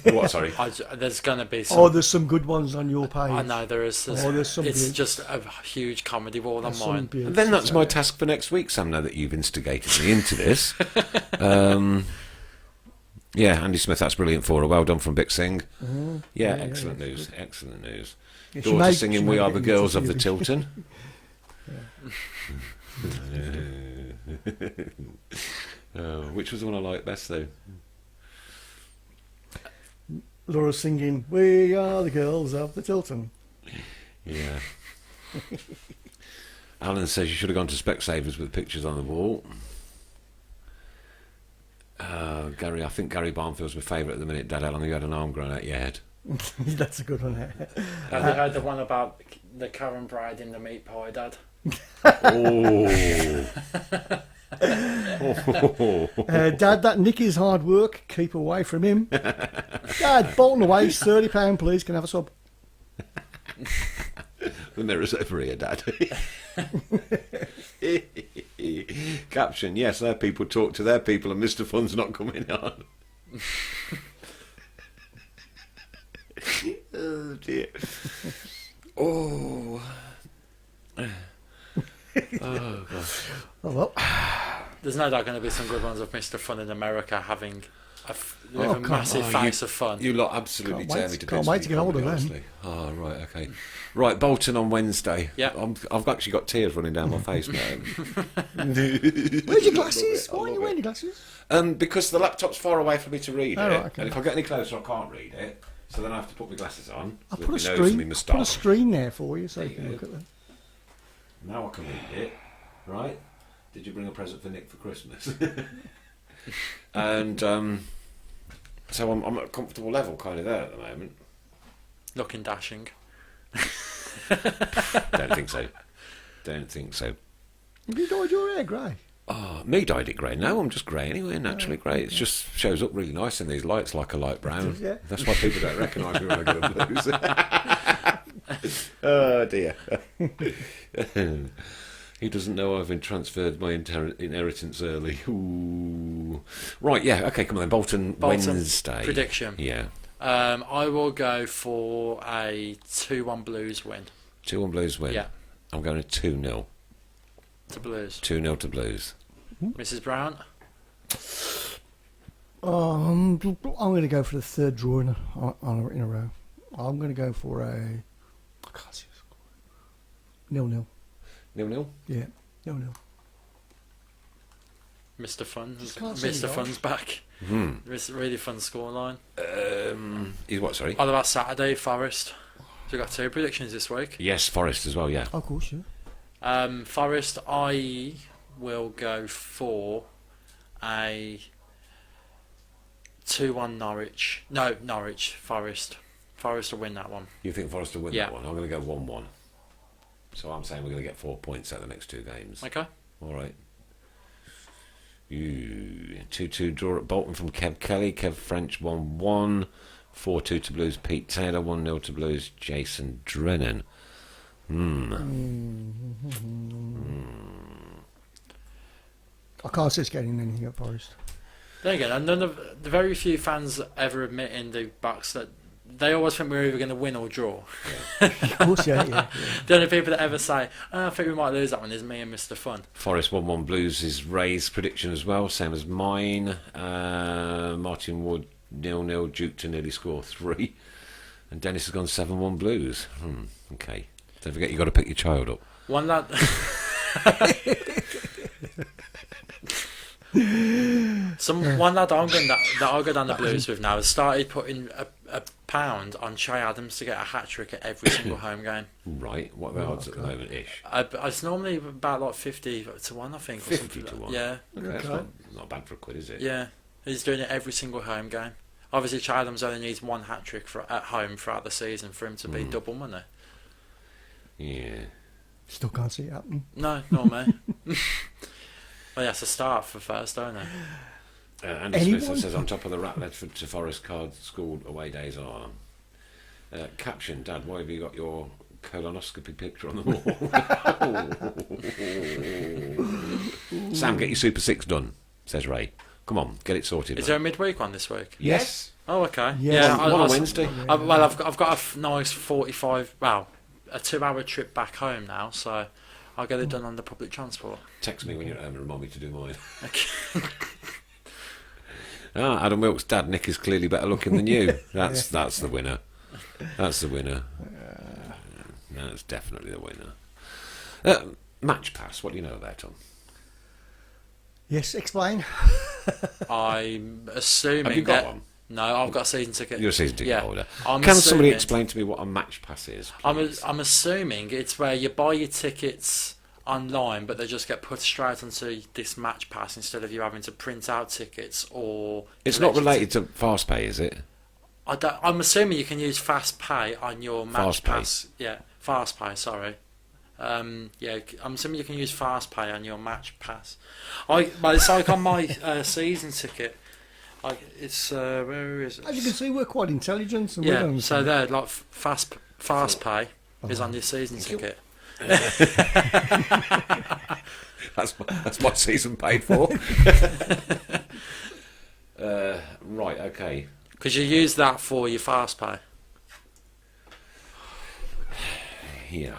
What, sorry? There's going to be some. Oh, there's some good ones on your page. I know there is. there's some it's good- just a huge comedy wall on There's some mine. beautiful And then that's my stuff. task for next week, Sam, now that you've instigated me into this. Yeah, Andy Smith, that's brilliant for her. Well done from Big Sing. Yeah, excellent news. Excellent news. Yeah, she Daughter made- singing she We made Are it the into Girls of the TV. Tilton. Which was the one I liked best, though? Laura singing, "We are the girls of the Tilton." Yeah. Alan says you should have gone to Specsavers with pictures on the wall. Gary, I think Gary Barnfield's my favourite at the minute. Dad, how long have you had an arm grown out your head? That's a good one. Have you heard the one about the Karen Bride in the meat pie, Dad? Oh. Dad, that Nick is hard work. Keep away from him. Dad, Bolton away, £30, please. Can I have a sub? The mirror's over here, Dad. Caption, yes, their people talk to their people and Mr. Fun's not coming on. Oh, dear. Oh. Oh, gosh. Oh, well. There's no doubt going to be some good ones of Mr. Fun in America having with a God. massive face of fun. You lot absolutely Can't tear wait- me to can't bits wait with to your get hold of comedy, them. honestly. Oh, right, okay. Right, Bolton on Wednesday. Yeah. I've actually got tears running down my face now. Where's your glasses? Why are you wearing your glasses? Because the laptop's far away for me to read Oh, it, right, okay. and if I get any closer, I can't read it. So then I have to put my glasses on. I with put a my nose and my screen. moustache. Put a screen there for you so you There can you look go. at them. Now I can read it. Right? Did you bring a present for Nick for Christmas? And so I'm at a comfortable level, kind of there at the moment. Looking dashing. Don't think so. Don't think so. Have you dyed your hair grey? Oh, me dyed it grey. No, I'm just grey anyway, naturally grey. It just shows up really nice in these lights like a light brown. Yeah. That's why people don't recognise me when I go blues. Oh, dear. He doesn't know I've been transferred my inheritance early. Ooh. Right, yeah, okay, come on then. Bolton Wednesday. Prediction. Yeah. I will go for a 2-1 Blues win. 2-1 Blues win. Yeah. I'm going to 2-0. To Blues. 2-0 to Blues. Mrs. Brown? I'm going to go for the third draw in a row. I'm going to go for a... I can't see the score. 0-0. 0-0? Yeah, 0-0. Mr. Fun's. Just can't see Mr. the Fun's back. It's a really fun scoreline. Is what, sorry? What about Saturday, Forest? So we've got 2 predictions this week. Yes, Forest as well, yeah. Of course, yeah. Forest, I will go for a 2-1 Norwich. No, Norwich, Forest. Forest will win that one. You think Forest will win Yeah. that one? I'm going to go 1-1. So I'm saying we're going to get 4 points out of the next 2 games. Okay. All right. 2-2 draw at Bolton from Kev Kelly. Kev French 1-1. 4-2 to Blues. Pete Taylor 1-0 to Blues. Jason Drennan. I can't see us getting anything at Forest. There you go. And none of the very few fans ever admit in the box that they always think we're either going to win or draw. Of course, yeah. The only people that ever say, I think we might lose that one is me and Mr. Fun. Forest 1-1 Blues is Ray's prediction as well, same as mine. Martin Wood 0-0, Duke to nearly score 3. And Dennis has gone 7-1 Blues. Okay. Don't forget you've got to pick your child up. One lad. One lad that I'll go down the Blues with now has started putting a pound on Che Adams to get a hat trick at every single home game. Right. What are the odds at the moment ish? It's normally about like 50 to 1, I think. 50 to 1? Yeah. Okay, that's not bad for a quid, is it? Yeah. He's doing it every single home game. Obviously, Che Adams only needs 1 hat trick at home throughout the season for him to be double money. Yeah. Still can't see it happening. No, not me. Well, he has to start for first, don't he? Andy Smith says on top of the Ratledge to Forest card school away days are. Caption, Dad, why have you got your colonoscopy picture on the wall? Sam, get your Super 6 done, says Ray. Come on, get it sorted. Is there a midweek one this week? Yes. Oh, okay. Yes. Yeah, One on Wednesday. I've got a nice 45, a 2-hour trip back home now, so I'll get it done on the public transport. Text me when you're at home and remind me to do mine. Okay. Adam Wilkes' dad, Nick, is clearly better looking than you. That's the winner. That's the winner. That's definitely the winner. Match pass, what do you know about Tom? Yes, explain. I'm assuming Have you got one? No, I've got a season ticket. You're a season ticket Yeah. holder. I'm Can somebody assuming- explain to me what a match pass is, please? I'm assuming it's where you buy your tickets online, but they just get put straight onto this match pass instead of you having to print out tickets or. It's not related to Fast Pay, is it? I'm assuming you can use Fast Pay on your match Fast Pay. pass. Yeah, Fast Pay. Sorry. Yeah, I'm assuming you can use Fast Pay on your match pass. But it's like on my season ticket. It's where is it? As you can see, we're quite intelligent. And we Yeah, don't so there, like Fast Pay is on your season ticket. That's my season paid for. Right, okay. Because you use that for your Fast Pay. Yeah.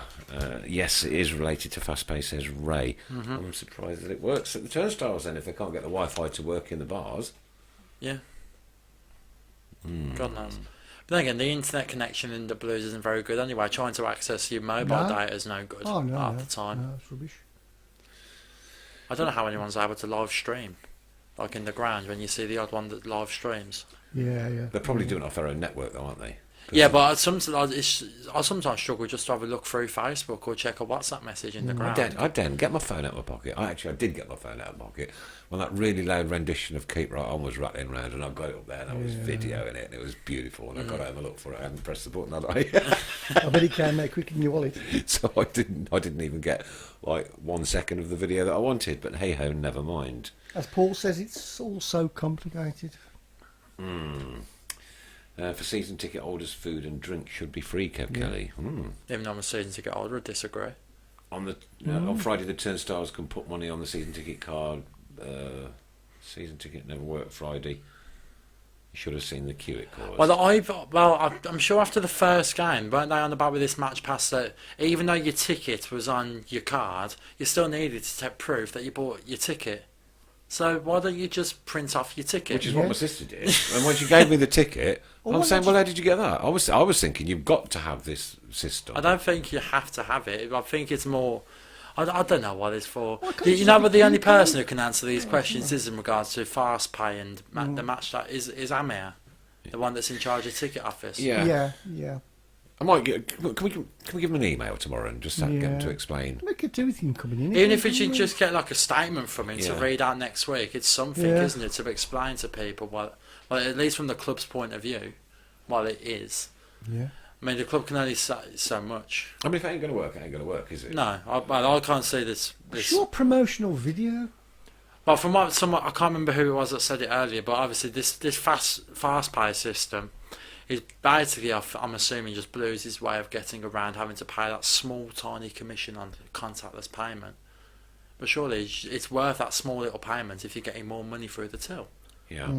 Yes, it is related to Fast Pay, says Ray. Mm-hmm. I'm surprised that it works at the turnstiles then if they can't get the Wi-Fi to work in the bars. Yeah. God knows. But then again, the internet connection in the Blues isn't very good anyway. Trying to access your mobile No. data is no good no, half the time. No, that's rubbish. I don't know how anyone's able to live stream. Like in the ground when you see the odd one that live streams. Yeah. They're probably doing it off their own network though, aren't they? Yeah, but I sometimes struggle just to have a look through Facebook or check a WhatsApp message in the ground. I didn't get my phone out of my pocket. I did get my phone out of my pocket when that really loud rendition of Keep Right On was rattling around, and I got it up there and I was videoing it, and it was beautiful. And I got home and looked for it. I hadn't pressed the button, had I? I bet it came that quick in your wallet. So I didn't even get like 1 second of the video that I wanted. But hey ho, never mind. As Paul says, it's all so complicated. For season ticket holders, food and drink should be free, Kev Kelly. Even though I'm a season ticket holder, I disagree. On Friday, the turnstiles can put money on the season ticket card. Season ticket never worked Friday. You should have seen the queue it caused. Well, I'm sure after the first game, weren't they on about with this match pass that even though your ticket was on your card, you still needed to take proof that you bought your ticket. So why don't you just print off your ticket? Which is what my sister did. And when she gave me the ticket, I was saying, well, how did you get that? I was thinking you've got to have this system. I don't think you have to have it. I think it's more... I don't know what it's for. You know what the only person who can answer these questions is in regards to fast pay and the match that is Amir, the one that's in charge of ticket office. Yeah. I might get. Can we give him an email tomorrow and just get him to explain? We could do with him coming in. Even if we should just get like a statement from him to read out next week, it's something, isn't it, to explain to people what, well, at least from the club's point of view, what it is. Yeah. I mean, the club can only say so much. I mean, if it ain't going to work, it ain't going to work, is it? No, I can't see this. Short promotional video. Well, from what I can't remember who it was that said it earlier, but obviously this fast pay system is basically, I'm assuming, just Blues' way of getting around having to pay that small, tiny commission on contactless payment. But surely it's worth that small little payment if you're getting more money through the till. Yeah.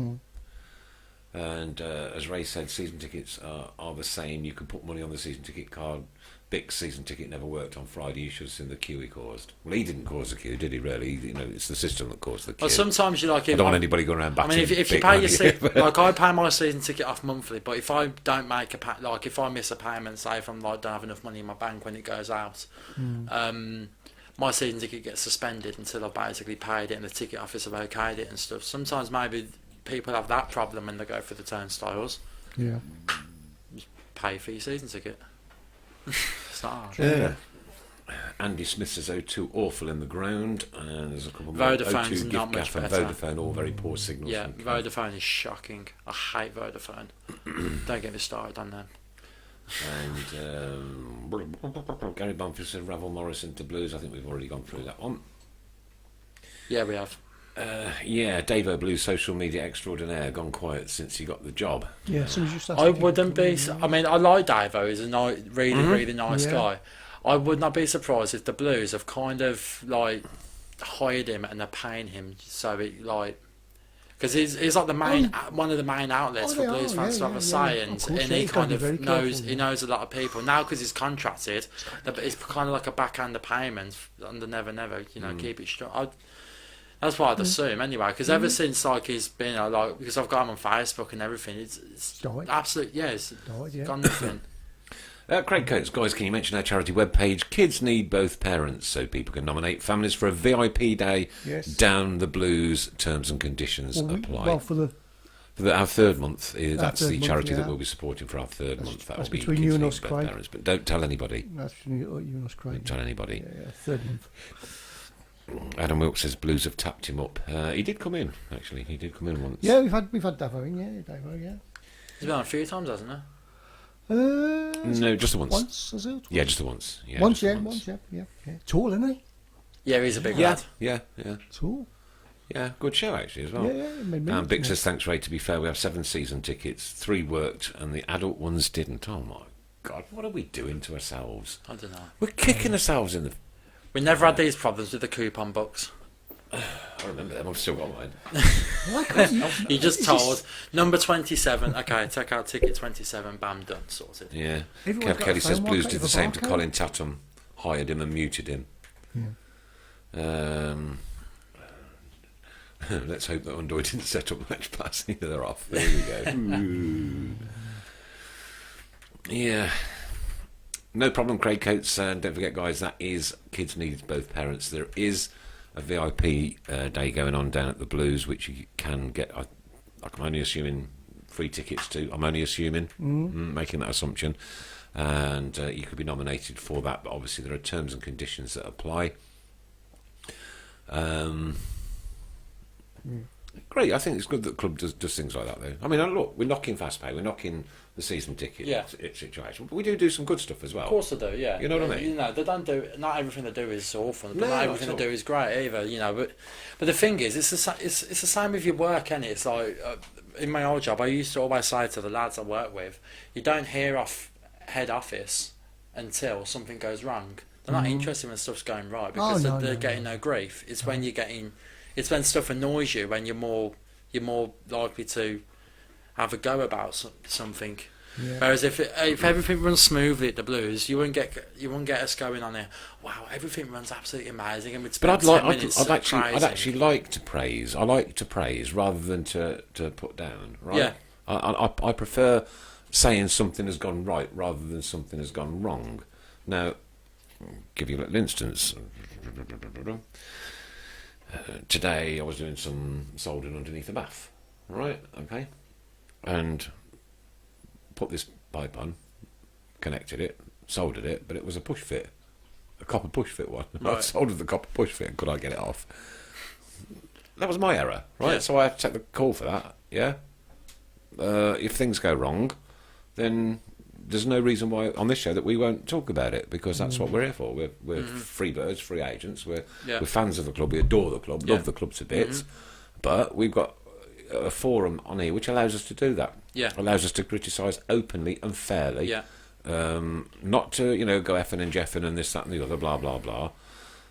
And as Ray said, season tickets are the same. You can put money on the season ticket card. Bick's season ticket never worked on Friday. You should have seen the queue he caused. Well, he didn't cause the queue, did he? Really? You know, it's the system that caused the queue. Well, sometimes you like. I don't want anybody going around back. I mean, if you pay your like I pay my season ticket off monthly, but if I don't make like if I miss a payment, say if I'm like don't have enough money in my bank when it goes out, my season ticket gets suspended until I've basically paid it and the ticket office have okayed it and stuff. Sometimes maybe people have that problem when they go for the turnstiles. Yeah. Just pay for your season ticket. It's not hard. Yeah. Andy Smith says O2 awful in the ground, and there's a couple more. Vodafone's O2, not Gift much Gaff, better. and Vodafone, all very poor signals. Yeah, Vodafone is shocking. I hate Vodafone. Don't get me started on them. And Gary Bumfield said Ravel Morrison to Blues. I think we've already gone through that one. Yeah, we have. Dave Blues social media extraordinaire, gone quiet since he got the job. Yeah, so you just I wouldn't be. I mean, I like Davo. He's a really nice guy. I would not be surprised if the Blues have kind of like hired him and they're paying him so it like because he's like the main one of the main outlets for Blues fans to have a say, and he kind of knows he knows a lot of people now because he's contracted. It's kind of like a backhand payment under Never Never. You know, keep it strong. That's what I'd assume anyway, because ever since like he's been like because I've got him on Facebook and everything, it's absolute it's gone nothing. Craig Coates, guys, can you mention our charity webpage? Kids need both parents, so people can nominate families for a VIP day. Yes. Down the Blues, terms and conditions apply. For our third month, that's the third charity month, that we'll be supporting for our third month. That will be between Kids you and Need us, Both Craig. Parents, but don't tell anybody. That's between you and us, Craig. Don't tell anybody. Yeah, third month. Adam Wilkes says Blues have tapped him up. He did come in, actually. He did come in once. Yeah, we've had Davo in. Yeah, Davo. Yeah. He's been on a few times, hasn't he? No, just the once. Once, is it? Yeah, just the once. Yeah, Once, just the once, yeah. Tall, isn't he? Yeah, he's a big lad. Yeah. Tall. Yeah, good show actually as well. Yeah. And Bick says, thanks Ray, to be fair, we have 7 season tickets, 3 worked and the adult ones didn't. Oh my God, what are we doing to ourselves? I don't know. We're kicking ourselves in the... We never had these problems with the coupon books. I remember them, I've still got mine. You just told number 27, okay, take out ticket 27, bam, done, sorted. Yeah. Everyone's Kev got Kelly a says phone, Blues why did can't the you same have a to barcode? Colin Tatum, hired him and muted him. Let's hope that Undoy didn't set up Match Pass. They're off. There we go. Ooh. Yeah. No problem, Craig Coates. And don't forget, guys, that is Kids Need Both Parents. There is a VIP day going on down at the Blues, which you can get, I can only assume, in free tickets to, I'm only assuming, making that assumption, and you could be nominated for that, but obviously there are terms and conditions that apply. Great, I think it's good that the club does things like that, though. I mean, look, we're knocking fast pay, we're knocking the season ticket situation, but we do some good stuff as well. Of course they do, yeah. You know what I mean? You know, they don't do, not everything they do is awful, but No, not everything not they at do is great either, you know. But the thing is, it's the same with your work, innit? It's like, in my old job, I used to always say to the lads I work with, you don't hear off head office until something goes wrong. They're not interested when stuff's going right, because they're getting no grief. It's when you're getting, it's when stuff annoys you, when you're more likely to have a go about something. Yeah. Whereas if everything runs smoothly at the Blues, you wouldn't get us going on there. Wow, everything runs absolutely amazing, and we'd spend 10 minutes I'd actually like to praise. I like to praise rather than to put down. Right? Yeah. I prefer saying something has gone right rather than something has gone wrong. Now, I'll give you a little instance. Today I was doing some soldering underneath a bath, right? Okay, and put this pipe on, connected it, soldered it, but it was a push fit, a copper push fit one. Right. I soldered the copper push fit, and could I get it off? That was my error, right? Yeah. So I have to take the call for that. Yeah. If things go wrong, then there's no reason why on this show that we won't talk about it, because that's what we're here for. We're free birds, free agents. We're fans of the club. We adore the club, love the club to bits. But we've got a forum on here which allows us to do that. Yeah. Allows us to criticise openly and fairly. Yeah. Not to go effing and jeffing and this, that, and the other, blah blah blah.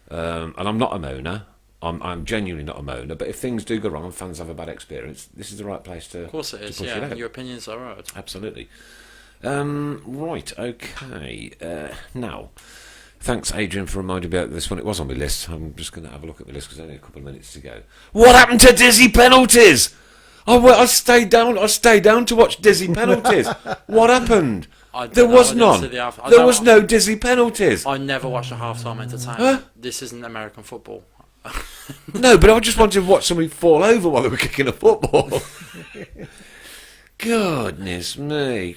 And I'm not a moaner. I'm genuinely not a moaner. But if things do go wrong and fans have a bad experience, this is the right place to. Of course it is. Push Yeah. it out. Your opinions are right. Absolutely. Right, okay. Now, thanks, Adrian, for reminding me about this one. It was on my list. I'm just going to have a look at my list because only a couple of minutes to go. What happened to Dizzy penalties? I stayed down to watch Dizzy penalties. What happened? There was none. There was no Dizzy penalties. I never watched a half-time entertainment. This isn't American football. No, but I just wanted to watch somebody fall over while they were kicking a football. Goodness me. They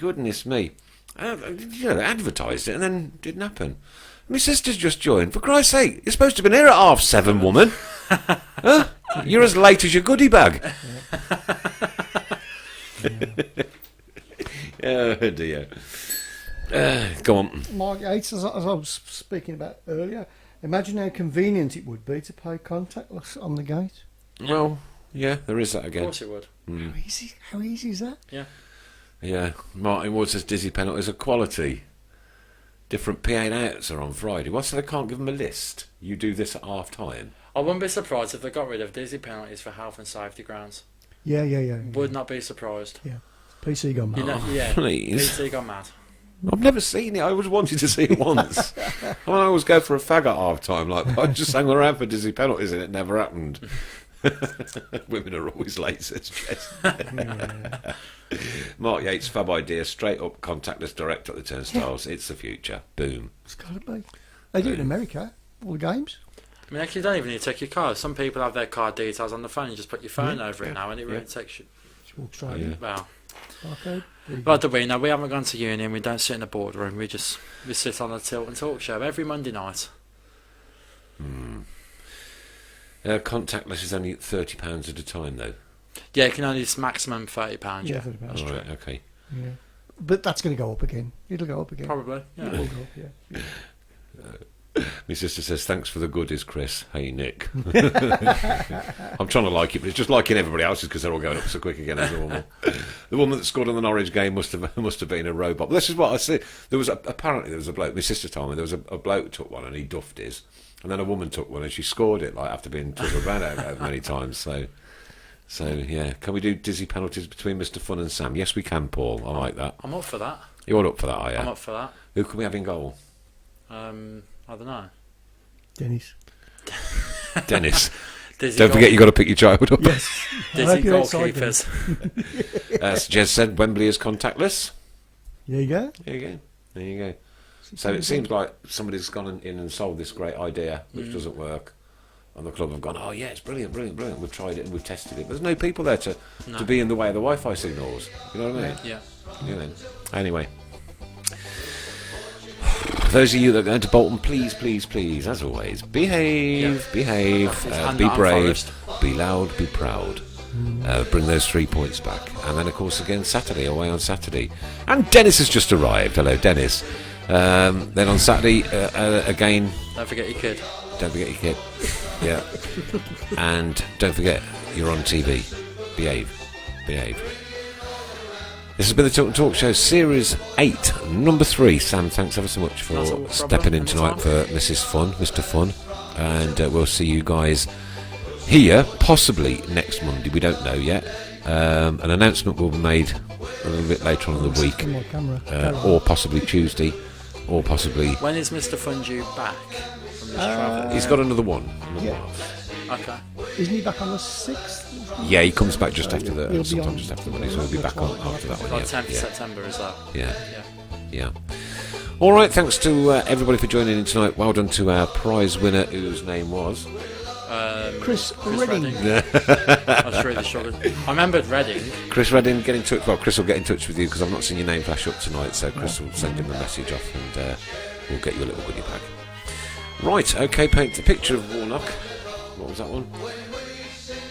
advertised it and then didn't happen. My sister's just joined. For Christ's sake, you're supposed to have been here at 7:30, woman. Huh? You're as late as your goodie bag. Oh dear. Go on. Mark Yates, as I was speaking about earlier, imagine how convenient it would be to pay contactless on the gate. Well, yeah, there is that again. Of course it would. How easy is that? Yeah. Yeah, Martin Wood says Dizzy penalties are quality. Different PA outs are on Friday. What's so they can't give them a list? You do this at half time. I wouldn't be surprised if they got rid of dizzy penalties for health and safety grounds. Yeah. Would not be surprised. Yeah. PC gone mad. You know, yeah. Please. PC gone mad. I've never seen it. I always wanted to see it once. I always go for a fag at half time. Like, I just hang around for Dizzy penalties and it never happened. Women are always late, says Jess. Mark Yates, fab idea, straight up contactless direct at the turnstiles. It's the future. Boom. It's got to be. They do it in America, all the games. I mean, actually, you don't even need to take your card. Some people have their card details on the phone. You just put your phone over it now, and it really takes you. Just walk straight in. Wow. Okay. By the way, no, we haven't gone to uni, and we don't sit in a boardroom. We sit on the Tilton Talk Show every Monday night. Contactless is only £30 at a time, though. Yeah, it can only it's maximum £30. Yeah, £30. All right, okay. Yeah. But that's going to go up again. It'll go up again. Probably. Yeah. It will go up, yeah. My sister says, thanks for the goodies, Chris. Hey, Nick. I'm trying to like it, but it's just liking everybody else's because they're all going up so quick again as normal. The woman that scored on the Norwich game must have been a robot. But this is what I see. Apparently there was a bloke, my sister told me, there was a bloke who took one and he duffed his. And then a woman took one and she scored it, like after being took around out many times. So yeah. Can we do dizzy penalties between Mr. Fun and Sam? Yes, we can, Paul. I like that. I'm up for that. You're up for that, are you? I'm up for that. Who can we have in goal? I don't know. Dennis. Dennis. Dizzy Don't forget, you've got to pick your child up. Yes. Dizzy goalkeepers. As Jez said, Wembley is contactless. There you go. There you go. So it seems like somebody's gone in and sold this great idea, which doesn't work. And the club have gone, oh yeah, it's brilliant. We've tried it and we've tested it. But there's no people there to be in the way of the Wi-Fi signals. You know what I mean? Yeah. You know. Anyway. Those of you that are going to Bolton, please, as always, behave, be brave, be loud, be proud. Bring those 3 points back. And then, of course, again, Saturday, away on Saturday. And Dennis has just arrived. Hello, Dennis. Then on Saturday, again... Don't forget your kid. Don't forget your kid. Yeah. And don't forget, you're on TV. Behave. This has been the Tilton Talk Show, Series 8, number 3. Sam, thanks ever so much for stepping in tonight for Mr. Fun. And we'll see you guys here, possibly next Monday. We don't know yet. An announcement will be made a little bit later on in the week. Or possibly Tuesday. Or possibly... When is Mr. Fun due back from his travel? He's got another one. Okay. Isn't he back on the 6th? Yeah, he comes back just after the... Sometimes just after the Monday, so he'll be back on after that one. Like 10th of September, is that? Yeah. All right, thanks to everybody for joining in tonight. Well done to our prize winner, whose name was... Chris Redding. I was really struggling. I remembered Redding. Chris Redding, get in touch. Well, Chris will get in touch with you because I've not seen your name flash up tonight, so Chris will send him a message off and we'll get you a little goodie bag. Right, okay, paint the picture of Warnock. What was that one?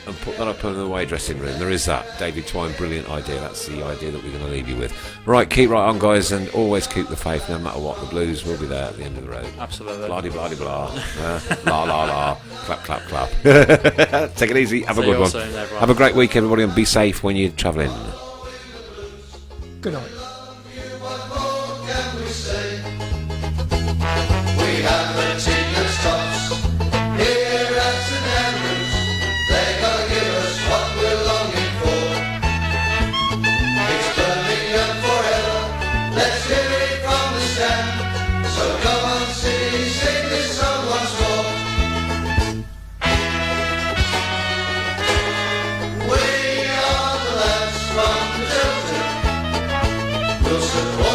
And put that up in the away dressing room. There is that. David Twine, brilliant idea. That's the idea that we're going to leave you with. Right, keep right on, guys, and always keep the faith no matter what. The Blues will be there at the end of the road. Absolutely. Blah-de-blah-de-blah. La, la, la. Clap, clap, clap. Take it easy. Have a good one. Soon, have a great week, everybody, and be safe when you're travelling. Good night. What more can we say? We have the cheapest tops here at St Andrews. They're gonna give us what we're longing for. It's Birmingham forever. Let's hear it from the stand. So come on, City, sing this song once more. We are the lads from Tilton. We'll support